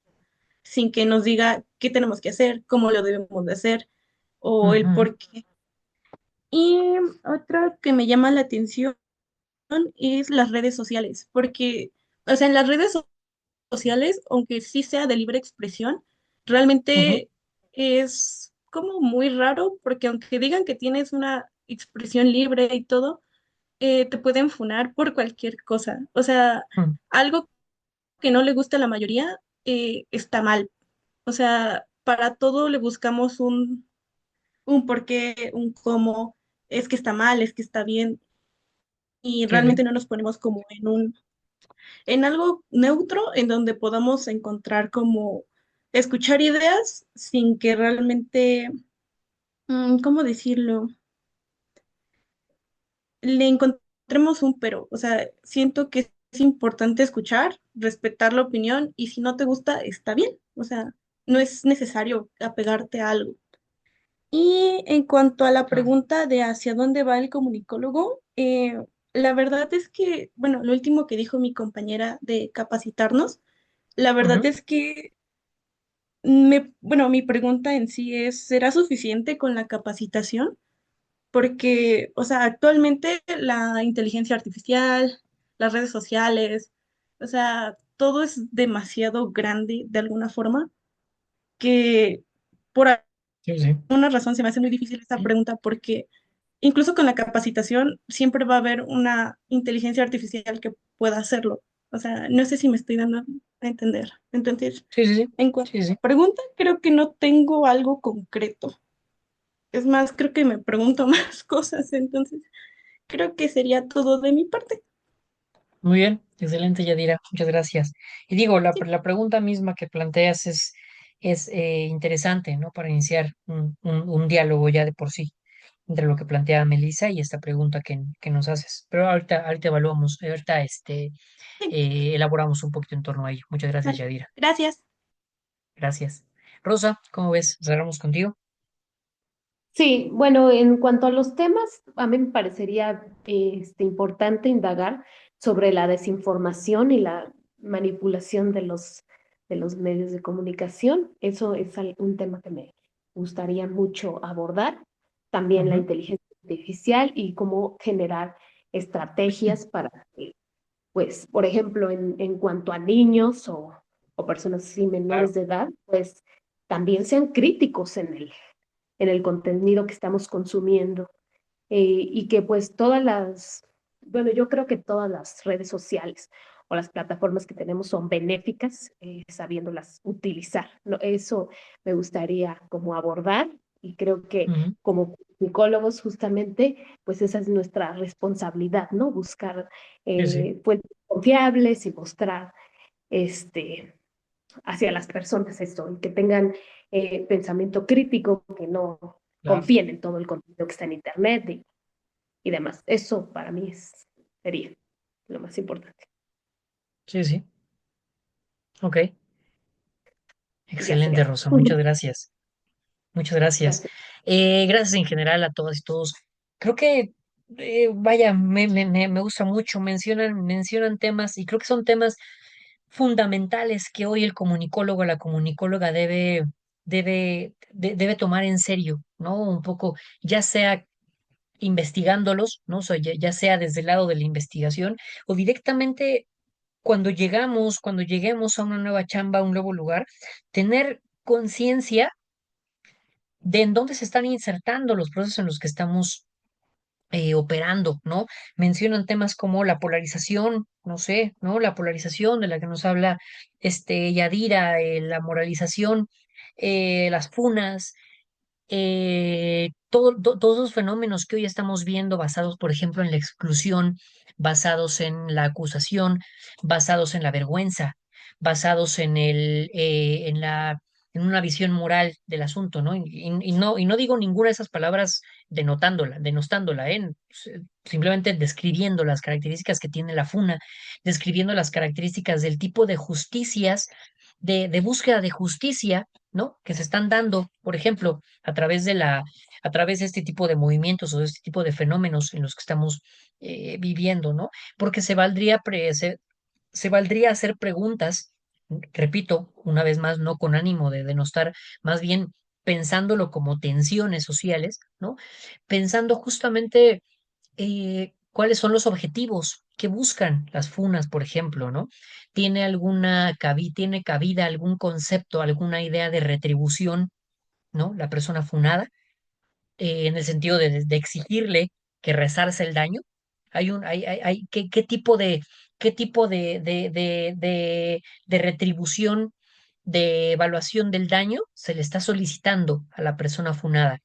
sin que nos diga qué tenemos que hacer, cómo lo debemos de hacer o el ujú, por qué. Y otra que me llama la atención es las redes sociales, porque, o sea, en las redes sociales, aunque sí sea de libre expresión, ujú, realmente es como muy raro, porque aunque digan que tienes una expresión libre y todo, te pueden funar por cualquier cosa. O sea, mm, algo que no le gusta a la mayoría está mal. O sea, para todo le buscamos un por qué, un cómo, es que está mal, es que está bien, y sí, sí, realmente no nos ponemos como en algo neutro en donde podamos encontrar como escuchar ideas sin que realmente, ¿cómo decirlo? Le encontremos un pero. O sea, siento que es importante escuchar, respetar la opinión y si no te gusta, está bien. O sea, no es necesario apegarte a algo. Y en cuanto a la claro. pregunta de hacia dónde va el comunicólogo, la verdad es que, bueno, lo último que dijo mi compañera de capacitarnos, la verdad Ujú, es que, bueno, mi pregunta en sí es, ¿será suficiente con la capacitación? Porque, o sea, actualmente la inteligencia artificial, las redes sociales, o sea, todo es demasiado grande de alguna forma que por sí, sí. alguna razón se me hace muy difícil esta pregunta porque incluso con la capacitación siempre va a haber una inteligencia artificial que pueda hacerlo. O sea, no sé si me estoy dando a entender. Entonces, Sí, sí, sí. en cuanto Sí, a sí. la pregunta, creo que no tengo algo concreto. Es más, creo que me pregunto más cosas. Entonces, creo que sería todo de mi parte. Muy bien, excelente, Yadira, muchas gracias. Y digo, Sí, la pregunta misma que planteas es interesante, ¿no? Para iniciar un diálogo ya de por sí entre lo que plantea Melissa y esta pregunta que nos haces. Pero ahorita evaluamos, ahorita sí, elaboramos un poquito en torno a ello. Muchas gracias, vale. Yadira. Gracias. Gracias. Rosa, ¿cómo ves? Cerramos contigo. Sí, bueno, en cuanto a los temas, a mí me parecería importante indagar sobre la desinformación y la manipulación de los medios de comunicación. Eso es un tema que me gustaría mucho abordar. También la Ujú, inteligencia artificial y cómo generar estrategias pues, por ejemplo, en cuanto a niños o personas así menores Claro. de edad, pues también sean críticos en el contenido que estamos consumiendo y que pues bueno, yo creo que todas las redes sociales o las plataformas que tenemos son benéficas, sabiéndolas utilizar, ¿no? Eso me gustaría como abordar y creo que Ujú. como psicólogos justamente, pues esa es nuestra responsabilidad, ¿no? Buscar Sí, sí, fuentes confiables y mostrar este, hacia las personas esto, y que tengan pensamiento crítico, que no claro. confíen en todo el contenido que está en Internet y demás. Eso para mí sería lo más importante. Sí, sí. Ok. Y ya Excelente, sería. Rosa. Muchas gracias. Muchas gracias. Gracias. Gracias en general a todas y todos. Creo que, vaya, me gusta mucho. Mencionan temas y creo que son temas fundamentales que hoy el comunicólogo, la comunicóloga debe tomar en serio, ¿no? Un poco, ya sea investigándolos, ¿no? O sea, ya sea desde el lado de la investigación o directamente cuando lleguemos a una nueva chamba, a un nuevo lugar, tener conciencia de en dónde se están insertando los procesos en los que estamos operando, ¿no? Mencionan temas como la polarización, no sé, ¿no? La polarización de la que nos habla Yadira, la moralización, las funas, todos esos fenómenos que hoy estamos viendo basados, por ejemplo, en la exclusión, basados en la acusación, basados en la vergüenza, basados en una visión moral del asunto, ¿no? Y no digo ninguna de esas palabras denostándola, simplemente describiendo las características que tiene la funa, describiendo las características del tipo de justicias, de búsqueda de justicia, ¿no? Que se están dando, por ejemplo, a través de este tipo de movimientos o de este tipo de fenómenos en los que estamos viviendo, ¿no? Porque se valdría hacer preguntas, repito, una vez más, no con ánimo de denostar, más bien pensándolo como tensiones sociales, ¿no? Pensando justamente cuáles son los objetivos que buscan las funas, por ejemplo, ¿no? ¿Tiene cabida algún concepto, alguna idea de retribución, ¿no? La persona funada, en el sentido de exigirle que resarce el daño. ¿Qué tipo de retribución, de evaluación del daño se le está solicitando a la persona funada?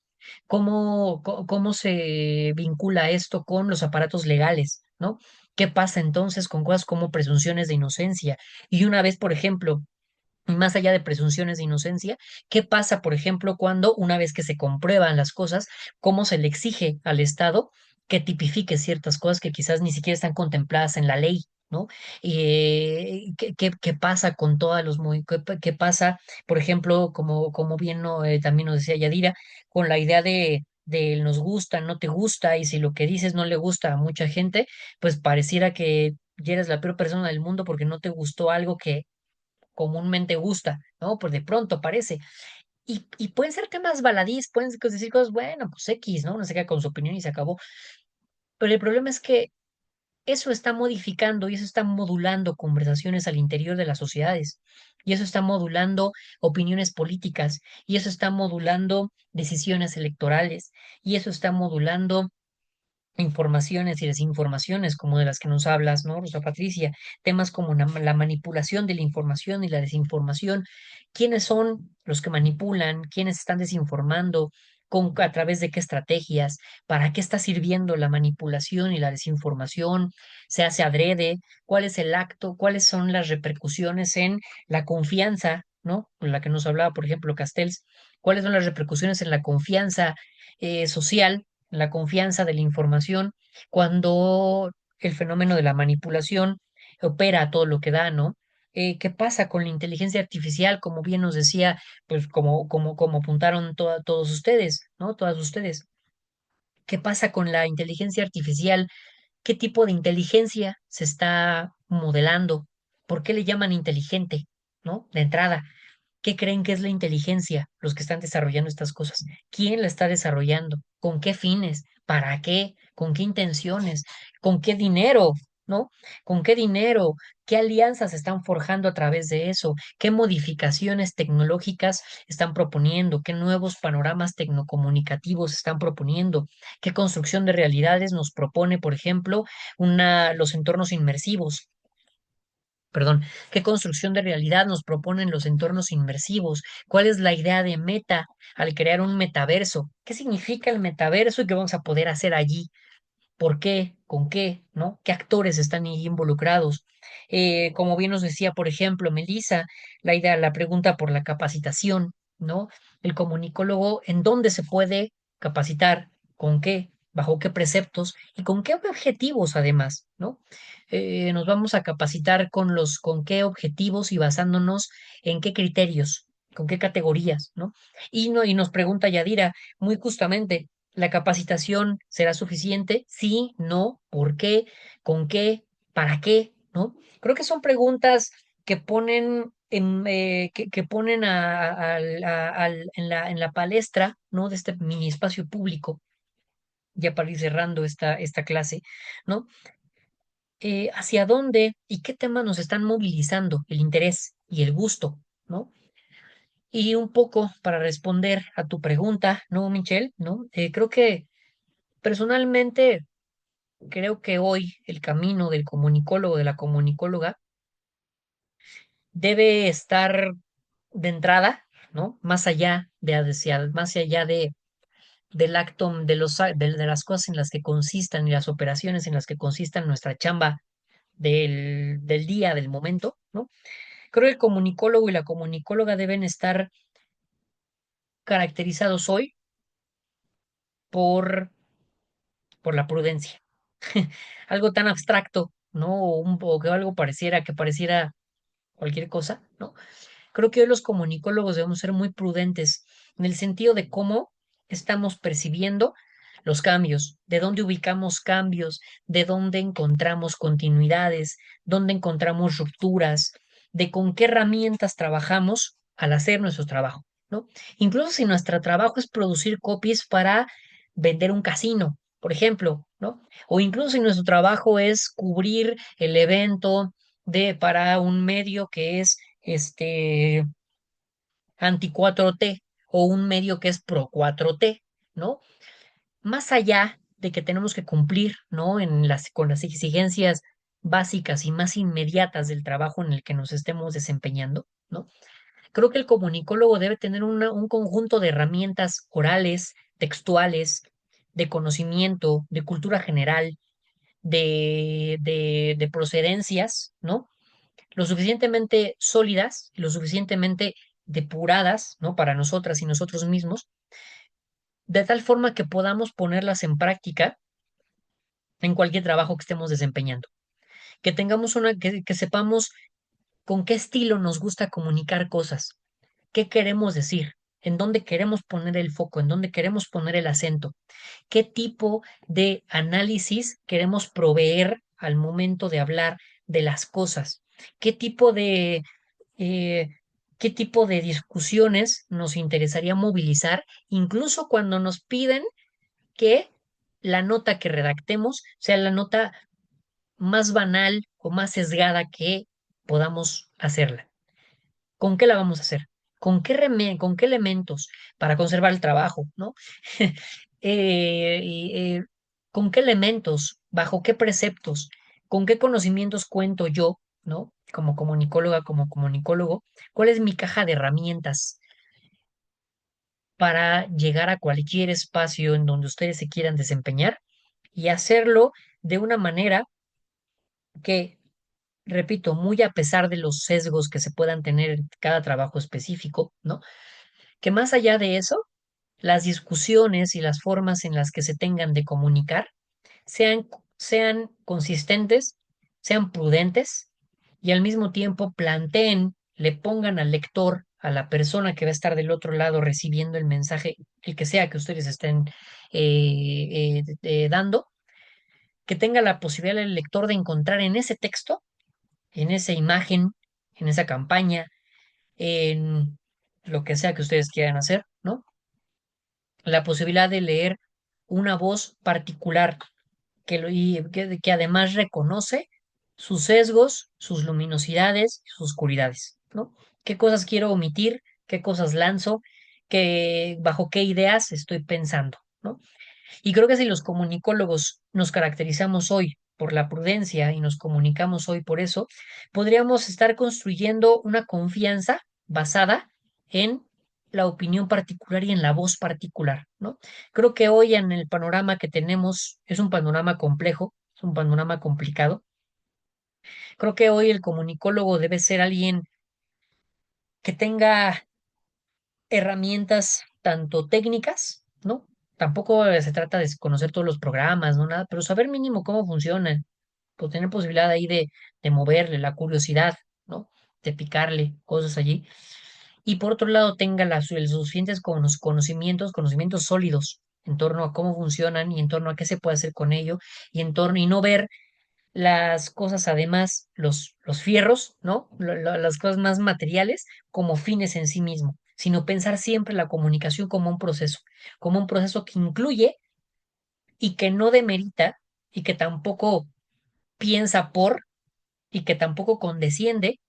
¿Cómo se vincula esto con los aparatos legales, ¿no? ¿Qué pasa entonces con cosas como presunciones de inocencia? Y una vez, por ejemplo, y más allá de presunciones de inocencia, ¿qué pasa, por ejemplo, cuando una vez que se comprueban las cosas, cómo se le exige al Estado que tipifique ciertas cosas que quizás ni siquiera están contempladas en la ley, ¿no? ¿Qué pasa con todos qué pasa, por ejemplo, como bien también nos decía Yadira, con la idea de nos gusta, no te gusta, y si lo que dices no le gusta a mucha gente, pues pareciera que ya eres la peor persona del mundo porque no te gustó algo que comúnmente gusta, ¿no? Pues de pronto aparece. Y pueden ser temas baladís, pueden decir cosas, bueno, pues X, ¿no? No se queda con su opinión y se acabó. Pero el problema es que eso está modificando y eso está modulando conversaciones al interior de las sociedades. Y eso está modulando opiniones políticas. Y eso está modulando decisiones electorales. Y eso está modulando informaciones y desinformaciones como de las que nos hablas, ¿no, Rosa Patricia? Temas como la manipulación de la información y la desinformación. ¿Quiénes son los que manipulan? ¿Quiénes están desinformando? ¿A través de qué estrategias? ¿Para qué está sirviendo la manipulación y la desinformación? ¿Se hace adrede? ¿Cuál es el acto? ¿Cuáles son las repercusiones en la confianza, ¿no? Con la que nos hablaba, por ejemplo, Castells. ¿Cuáles son las repercusiones en la confianza social, la confianza de la información, cuando el fenómeno de la manipulación opera a todo lo que da, ¿no? ¿Qué pasa con la inteligencia artificial? Como bien nos decía, pues como apuntaron todos ustedes, ¿no? Todas ustedes. ¿Qué pasa con la inteligencia artificial? ¿Qué tipo de inteligencia se está modelando? ¿Por qué le llaman inteligente? ¿No? De entrada. ¿Qué creen que es la inteligencia? Los que están desarrollando estas cosas. ¿Quién la está desarrollando? ¿Con qué fines? ¿Para qué? ¿Con qué intenciones? ¿Con qué dinero? ¿no? ¿Con qué dinero? ¿Qué alianzas están forjando a través de eso? ¿Qué modificaciones tecnológicas están proponiendo? ¿Qué nuevos panoramas tecnocomunicativos están proponiendo? ¿Qué construcción de realidades nos propone, por ejemplo, los entornos inmersivos? Perdón, ¿qué construcción de realidad nos proponen los entornos inmersivos? ¿Cuál es la idea de meta al crear un metaverso? ¿Qué significa el metaverso y qué vamos a poder hacer allí? ¿Por qué? ¿Con qué? ¿No? ¿Qué actores están ahí involucrados? Como bien nos decía, por ejemplo, Melissa, la pregunta por la capacitación, ¿no? El comunicólogo, ¿en dónde se puede capacitar? ¿Con qué? ¿Bajo qué preceptos? ¿Y con qué objetivos además? ¿No? Nos vamos a capacitar con qué objetivos y basándonos en qué criterios, con qué categorías, ¿no? Y nos pregunta Yadira, muy justamente, ¿la capacitación será suficiente? Sí, no, ¿por qué? ¿Con qué? ¿Para qué? ¿No? Creo que son preguntas que ponen que ponen en la palestra, ¿no? De este mini espacio público, ya para ir cerrando esta clase, ¿no? Hacia dónde y qué temas nos están movilizando el interés y el gusto, ¿no? Y un poco para responder a tu pregunta, ¿no, Michelle? ¿No? Creo que personalmente, creo que hoy el camino del comunicólogo, de la comunicóloga, debe estar de entrada, ¿no? Más allá del acto, de las cosas en las que consistan y las operaciones en las que consistan nuestra chamba del día, del momento, ¿no? Creo que el comunicólogo y la comunicóloga deben estar caracterizados hoy por, por la prudencia. Algo tan abstracto, ¿no? O que algo pareciera cualquier cosa, ¿no? Creo que hoy los comunicólogos debemos ser muy prudentes en el sentido de cómo estamos percibiendo los cambios, de dónde ubicamos cambios, de dónde encontramos continuidades, dónde encontramos rupturas, de con qué herramientas trabajamos al hacer nuestro trabajo, ¿no? Incluso si nuestro trabajo es producir copies para vender un casino, por ejemplo, ¿no? O incluso si nuestro trabajo es cubrir el evento para un medio que es anti 4T o un medio que es pro 4T, ¿no? Más allá de que tenemos que cumplir, ¿no? Con las exigencias básicas y más inmediatas del trabajo en el que nos estemos desempeñando, ¿no? Creo que el comunicólogo debe tener un conjunto de herramientas orales, textuales, de conocimiento, de cultura general, de procedencias, ¿no? Lo suficientemente sólidas, lo suficientemente depuradas, ¿no? Para nosotras y nosotros mismos, de tal forma que podamos ponerlas en práctica en cualquier trabajo que estemos desempeñando. Que tengamos que sepamos con qué estilo nos gusta comunicar cosas, qué queremos decir, en dónde queremos poner el foco, en dónde queremos poner el acento, qué tipo de análisis queremos proveer al momento de hablar de las cosas, qué tipo de eh, qué tipo de discusiones nos interesaría movilizar, incluso cuando nos piden que la nota que redactemos sea la nota más banal o más sesgada que podamos hacerla. ¿Con qué la vamos a hacer? ¿Con qué elementos para conservar el trabajo, ¿no? Eh, y, eh, ¿Con qué elementos? ¿Bajo qué preceptos? ¿Con qué conocimientos cuento yo, ¿no? Como comunicóloga, como comunicólogo, ¿cuál es mi caja de herramientas para llegar a cualquier espacio en donde ustedes se quieran desempeñar y hacerlo de una manera que, repito, muy a pesar de los sesgos que se puedan tener en cada trabajo específico, ¿no? Que más allá de eso, las discusiones y las formas en las que se tengan de comunicar sean consistentes, sean prudentes y al mismo tiempo planteen, le pongan al lector, a la persona que va a estar del otro lado recibiendo el mensaje, el que sea que ustedes estén dando, que tenga la posibilidad el lector de encontrar en ese texto, en esa imagen, en esa campaña, en lo que sea que ustedes quieran hacer, ¿no? La posibilidad de leer una voz particular que además reconoce sus sesgos, sus luminosidades, sus oscuridades, ¿no? ¿Qué cosas quiero omitir? ¿Qué cosas lanzo? ¿Bajo qué ideas estoy pensando? ¿No? Y creo que si los comunicólogos nos caracterizamos hoy por la prudencia y nos comunicamos hoy por eso, podríamos estar construyendo una confianza basada en la opinión particular y en la voz particular, ¿no? Creo que hoy en el panorama que tenemos es un panorama complejo, es un panorama complicado. Creo que hoy el comunicólogo debe ser alguien que tenga herramientas tanto técnicas, ¿no? Tampoco se trata de conocer todos los programas, no nada, pero saber mínimo cómo funcionan, pues tener posibilidad ahí de moverle la curiosidad, ¿no? De picarle cosas allí. Y por otro lado, tenga los suficientes conocimientos sólidos en torno a cómo funcionan y en torno a qué se puede hacer con ello y no ver las cosas, además, los fierros, ¿no? Las cosas más materiales como fines en sí mismo, sino pensar siempre la comunicación como un proceso que incluye y que no demerita y que tampoco piensa por y que tampoco condesciende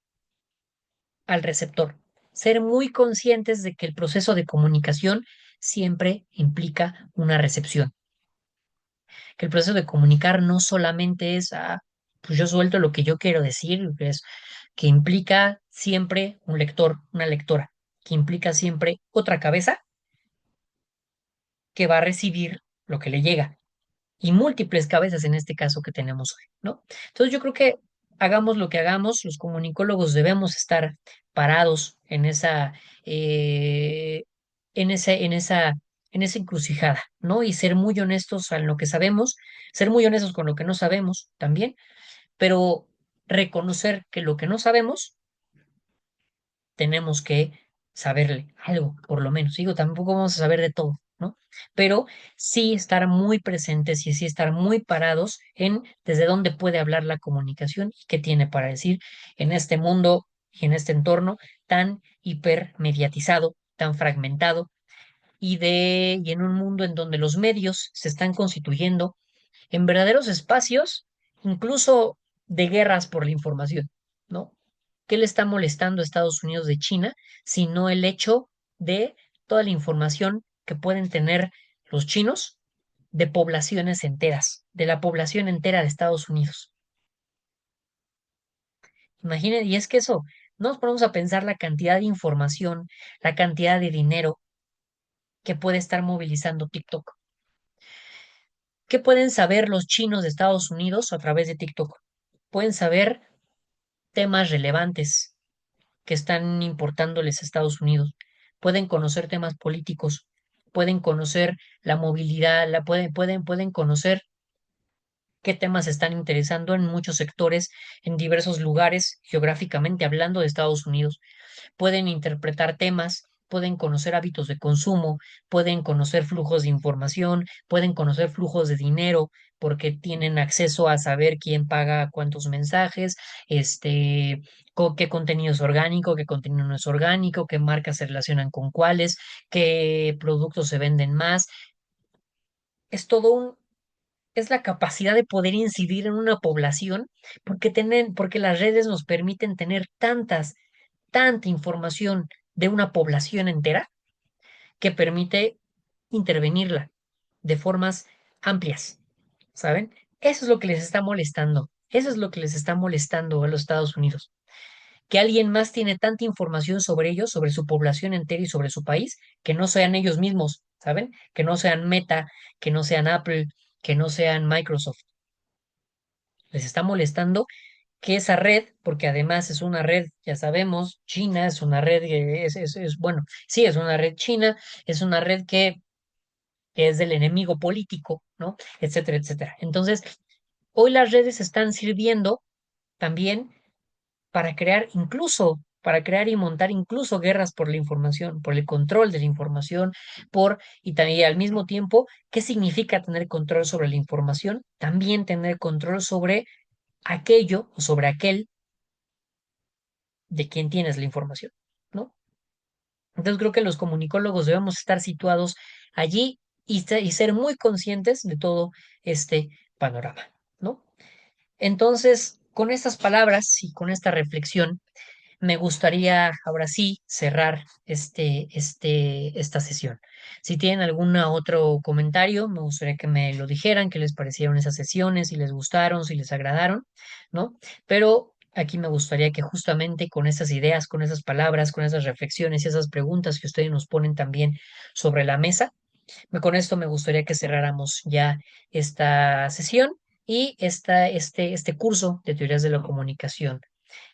al receptor. Ser muy conscientes de que el proceso de comunicación siempre implica una recepción, que el proceso de comunicar no solamente es, pues yo suelto lo que yo quiero decir, es que implica siempre un lector, una lectora, que implica siempre otra cabeza que va a recibir lo que le llega y múltiples cabezas en este caso que tenemos hoy, ¿no? Entonces yo creo que hagamos lo que hagamos, los comunicólogos debemos estar parados eh, en esa, en esa, en esa encrucijada, ¿no? Y ser muy honestos en lo que sabemos, ser muy honestos con lo que no sabemos también, pero reconocer que lo que no sabemos tenemos que saberle algo, por lo menos. Digo, tampoco vamos a saber de todo, ¿no? Pero sí estar muy presentes y sí estar muy parados en desde dónde puede hablar la comunicación y qué tiene para decir en este mundo y en este entorno tan hipermediatizado, tan fragmentado y en un mundo en donde los medios se están constituyendo en verdaderos espacios, incluso de guerras por la información, ¿no? ¿Qué le está molestando a Estados Unidos de China, sino el hecho de toda la información que pueden tener los chinos de poblaciones enteras, de la población entera de Estados Unidos? Imaginen, y es que eso, no nos ponemos a pensar la cantidad de información, la cantidad de dinero que puede estar movilizando TikTok. ¿Qué pueden saber los chinos de Estados Unidos a través de TikTok? Pueden saber temas relevantes que están importándoles a Estados Unidos. Pueden conocer temas políticos, pueden conocer la movilidad, pueden conocer qué temas están interesando en muchos sectores, en diversos lugares, geográficamente hablando de Estados Unidos. Pueden interpretar temas, pueden conocer hábitos de consumo, pueden conocer flujos de información, pueden conocer flujos de dinero, porque tienen acceso a saber quién paga cuántos mensajes, qué contenido es orgánico, qué contenido no es orgánico, qué marcas se relacionan con cuáles, qué productos se venden más. Es todo es la capacidad de poder incidir en una población, porque las redes nos permiten tener tanta información de una población entera que permite intervenirla de formas amplias, ¿saben? Eso es lo que les está molestando. Eso es lo que les está molestando a los Estados Unidos. Que alguien más tiene tanta información sobre ellos, sobre su población entera y sobre su país, que no sean ellos mismos, ¿saben? Que no sean Meta, que no sean Apple, que no sean Microsoft. Les está molestando que esa red, porque además es una red, ya sabemos, China es una red que bueno, sí, es una red china, es una red que es del enemigo político, ¿no? Etcétera, etcétera. Entonces, hoy las redes están sirviendo también para crear y montar incluso guerras por la información, por el control de la información, y también al mismo tiempo, ¿qué significa tener control sobre la información? También tener control sobre aquello o sobre aquel de quien tienes la información, ¿no? Entonces creo que los comunicólogos debemos estar situados allí y ser muy conscientes de todo este panorama, ¿no? Entonces, con estas palabras y con esta reflexión, me gustaría ahora sí cerrar esta sesión. Si tienen algún otro comentario, me gustaría que me lo dijeran, qué les parecieron esas sesiones, si les gustaron, si les agradaron, ¿no? Pero aquí me gustaría que justamente con esas ideas, con esas palabras, con esas reflexiones y esas preguntas que ustedes nos ponen también sobre la mesa, con esto me gustaría que cerráramos ya esta sesión y este curso de teorías de la comunicación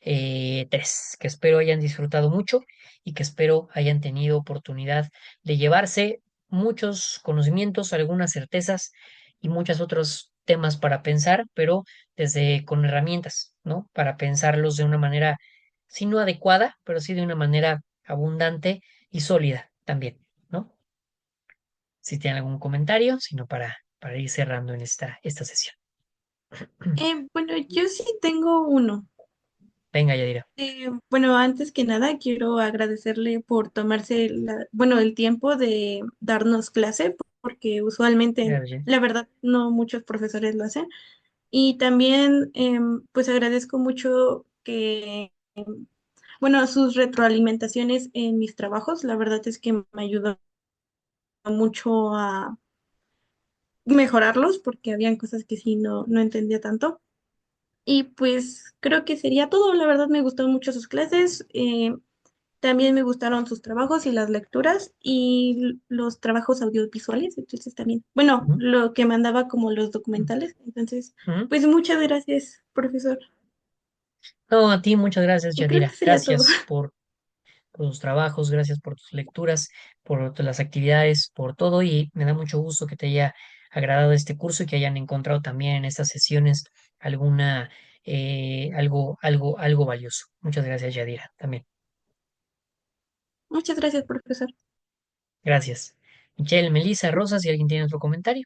3, que espero hayan disfrutado mucho y que espero hayan tenido oportunidad de llevarse muchos conocimientos, algunas certezas y muchos otros temas para pensar, pero desde con herramientas, ¿no? Para pensarlos de una manera, sí no adecuada, pero sí de una manera abundante y sólida también, ¿no? Si tienen algún comentario, sino para ir cerrando en esta sesión. Bueno, yo sí tengo uno. Venga, Yadira. Bueno, antes que nada, quiero agradecerle por tomarse bueno, el tiempo de darnos clase, porque usualmente, Gracias. la verdad, no muchos profesores lo hacen. Y también, pues agradezco mucho que, bueno, sus retroalimentaciones en mis trabajos, la verdad es que me ayudó mucho a mejorarlos, porque habían cosas que sí no entendía tanto. Y pues creo que sería todo. La verdad me gustaron mucho sus clases. También me gustaron sus trabajos y las lecturas y los trabajos audiovisuales. Entonces también, bueno, Ujú, lo que mandaba como los documentales. Entonces, ujú. pues muchas gracias, profesor. No, a ti muchas gracias, Y creo Yadira. que sería todo. Gracias por tus trabajos, gracias por tus lecturas, por las actividades, por todo. Y me da mucho gusto que te haya agradado este curso y que hayan encontrado también en estas sesiones alguna, algo valioso. Muchas gracias, Yadira, también. Muchas gracias, profesor. Gracias. Michelle, Melissa, Rosa, si alguien tiene otro comentario.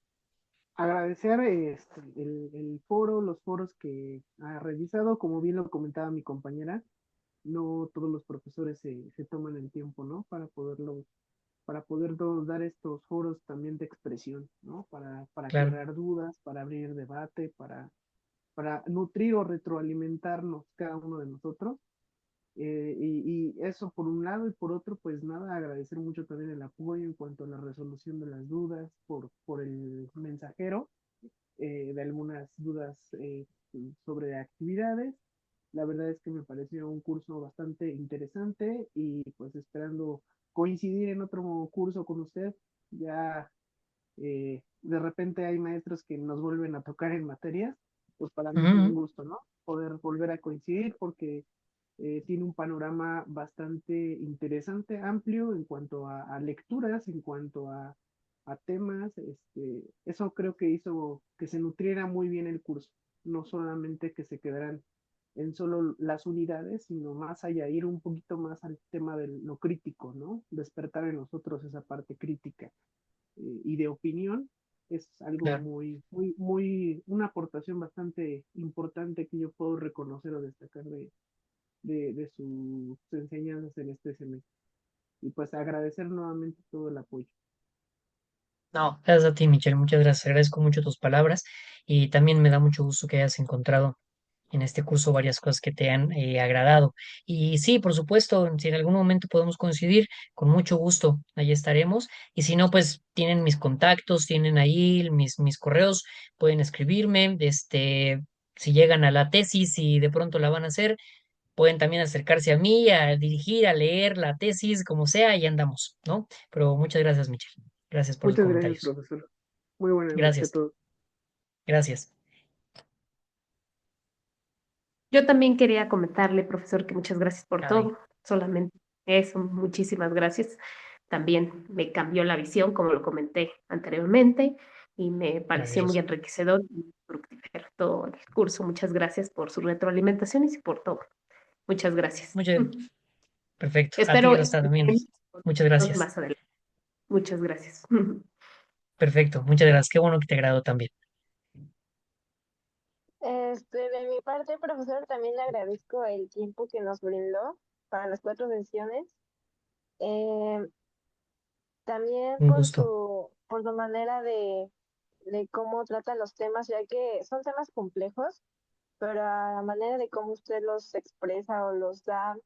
Agradecer el foro, los foros que ha revisado, como bien lo comentaba mi compañera, no todos los profesores se toman el tiempo, ¿no? Para podernos dar estos foros también de expresión, ¿no? Para Claro. aclarar dudas, para abrir debate, para nutrir o retroalimentarnos cada uno de nosotros. Y eso por un lado, y por otro, pues nada, agradecer mucho también el apoyo en cuanto a la resolución de las dudas por el mensajero, de algunas dudas sobre actividades. La verdad es que me pareció un curso bastante interesante y pues esperando coincidir en otro curso con usted. Ya de repente hay maestros que nos vuelven a tocar en materias, pues para mí es un Ujú, gusto, ¿no? Poder volver a coincidir porque tiene un panorama bastante interesante, amplio en cuanto a lecturas, en cuanto a temas. Eso creo que hizo que se nutriera muy bien el curso, no solamente que se quedaran en solo las unidades, sino más allá, ir un poquito más al tema de lo crítico, ¿no? Despertar en nosotros esa parte crítica y de opinión. Es algo claro. muy, una aportación bastante importante que yo puedo reconocer o destacar de sus enseñanzas en este semestre. Y pues agradecer nuevamente todo el apoyo. No, gracias a ti, Michelle. Muchas gracias. Agradezco mucho tus palabras y también me da mucho gusto que hayas encontrado en este curso varias cosas que te han agradado. Y sí, por supuesto, si en algún momento podemos coincidir, con mucho gusto, ahí estaremos. Y si no, pues tienen mis contactos, tienen ahí mis correos, pueden escribirme, si llegan a la tesis y de pronto la van a hacer, pueden también acercarse a mí, a dirigir, a leer la tesis, como sea, y andamos, ¿no? Pero muchas gracias, Michelle. Gracias por los Muchas gracias, comentarios. profesor. Muy buena noche a Gracias, todos. gracias. Yo también quería comentarle, profesor, que muchas gracias por Ay, todo. Solamente eso, muchísimas gracias. También me cambió la visión, como lo comenté anteriormente, y me pareció muy maravilloso. enriquecedor y fructífero todo el curso. Muchas gracias por sus retroalimentaciones y por todo. Muchas gracias. Muchas, perfecto. A ti, Espero Rosa, también. Muchas escucharnos gracias. más adelante. Muchas gracias. Perfecto, muchas gracias. Qué bueno que te agradó también. De mi parte, profesor, también le agradezco el tiempo que nos brindó para las 4 sesiones. Eh, También Un gusto. por su manera de cómo trata los temas, ya que son temas complejos pero a la manera de cómo usted los expresa o nos da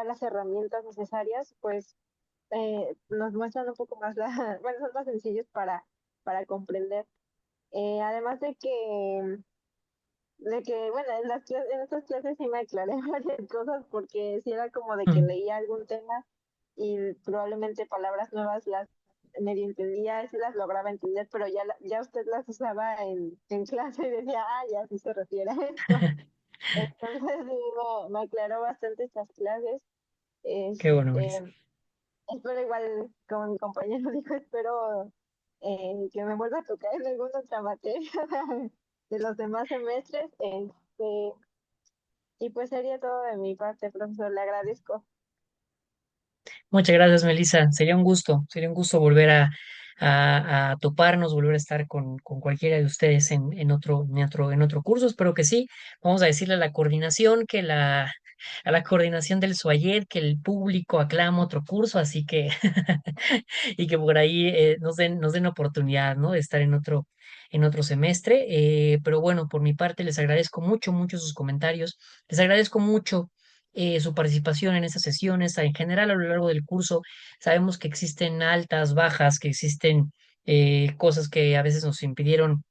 las herramientas necesarias, pues nos muestran un poco más bueno, son más sencillos para comprender. Además de que, bueno, en estas clases sí me aclaré varias cosas porque sí era como de que Mm. leía algún tema y probablemente palabras nuevas las medio entendía, sí las lograba entender, pero ya usted las usaba en clase y decía, ah, ya sí se refiere a esto. Entonces sí, me aclaró bastante estas clases. Qué bueno, Melissa. Este, espero igual, como mi compañero dijo, espero que me vuelva a tocar en alguna otra materia de los demás semestres. Y pues sería todo de mi parte, profesor, le agradezco. Muchas gracias, Melissa. Sería un gusto volver a toparnos, volver a estar con cualquiera de ustedes en otro curso. Espero que sí. Vamos a decirle a la coordinación a la coordinación del SUAYED que el público aclama otro curso, así que y que por ahí nos den oportunidad, ¿no? De estar en otro semestre. Pero bueno, por mi parte les agradezco mucho sus comentarios. Les agradezco mucho su participación en estas sesiones. En general, a lo largo del curso, sabemos que existen altas, bajas, que existen cosas que a veces nos impidieron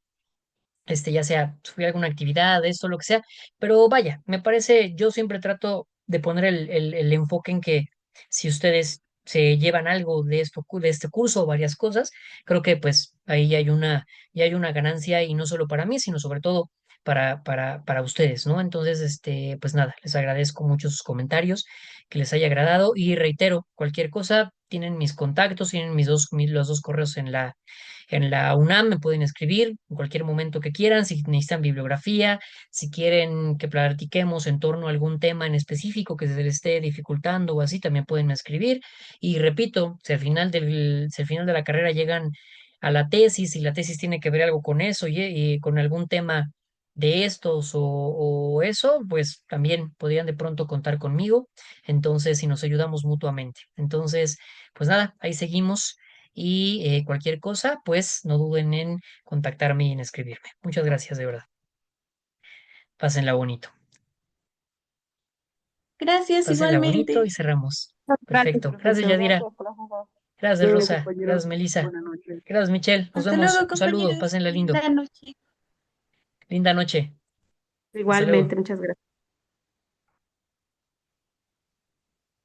ya sea subir alguna actividad, esto, lo que sea, pero vaya, me parece, yo siempre trato de poner el enfoque en que si ustedes se llevan algo de esto, de este curso o varias cosas, creo que pues ahí ya hay una ganancia y no solo para mí, sino sobre todo para ustedes, ¿no? Entonces, pues nada, les agradezco mucho sus comentarios, que les haya agradado y reitero, cualquier cosa, tienen mis contactos, tienen los dos correos en la UNAM, me pueden escribir en cualquier momento que quieran, si necesitan bibliografía, si quieren que platiquemos en torno a algún tema en específico que se les esté dificultando o así, también pueden escribir. Y repito, si al final de la carrera llegan a la tesis y la tesis tiene que ver algo con eso y con algún tema de estos o eso, pues también podrían de pronto contar conmigo. Entonces, si nos ayudamos mutuamente. Entonces, pues nada, ahí seguimos. Y cualquier cosa, pues no duden en contactarme y en escribirme. Muchas gracias, de verdad. Pásenla bonito. Gracias Pásenla bonito y igualmente. cerramos. Gracias, Perfecto. Gracias, profesor. Yadira. Gracias, profesor. Gracias, Bueno, Rosa. compañeros, Gracias, Melissa. buenas noches. Gracias, Michelle. Nos Hasta vemos. luego, Un saludo. compañeros. Pásenla lindo. Linda noche. Linda noche. Hasta luego. Igualmente, muchas gracias.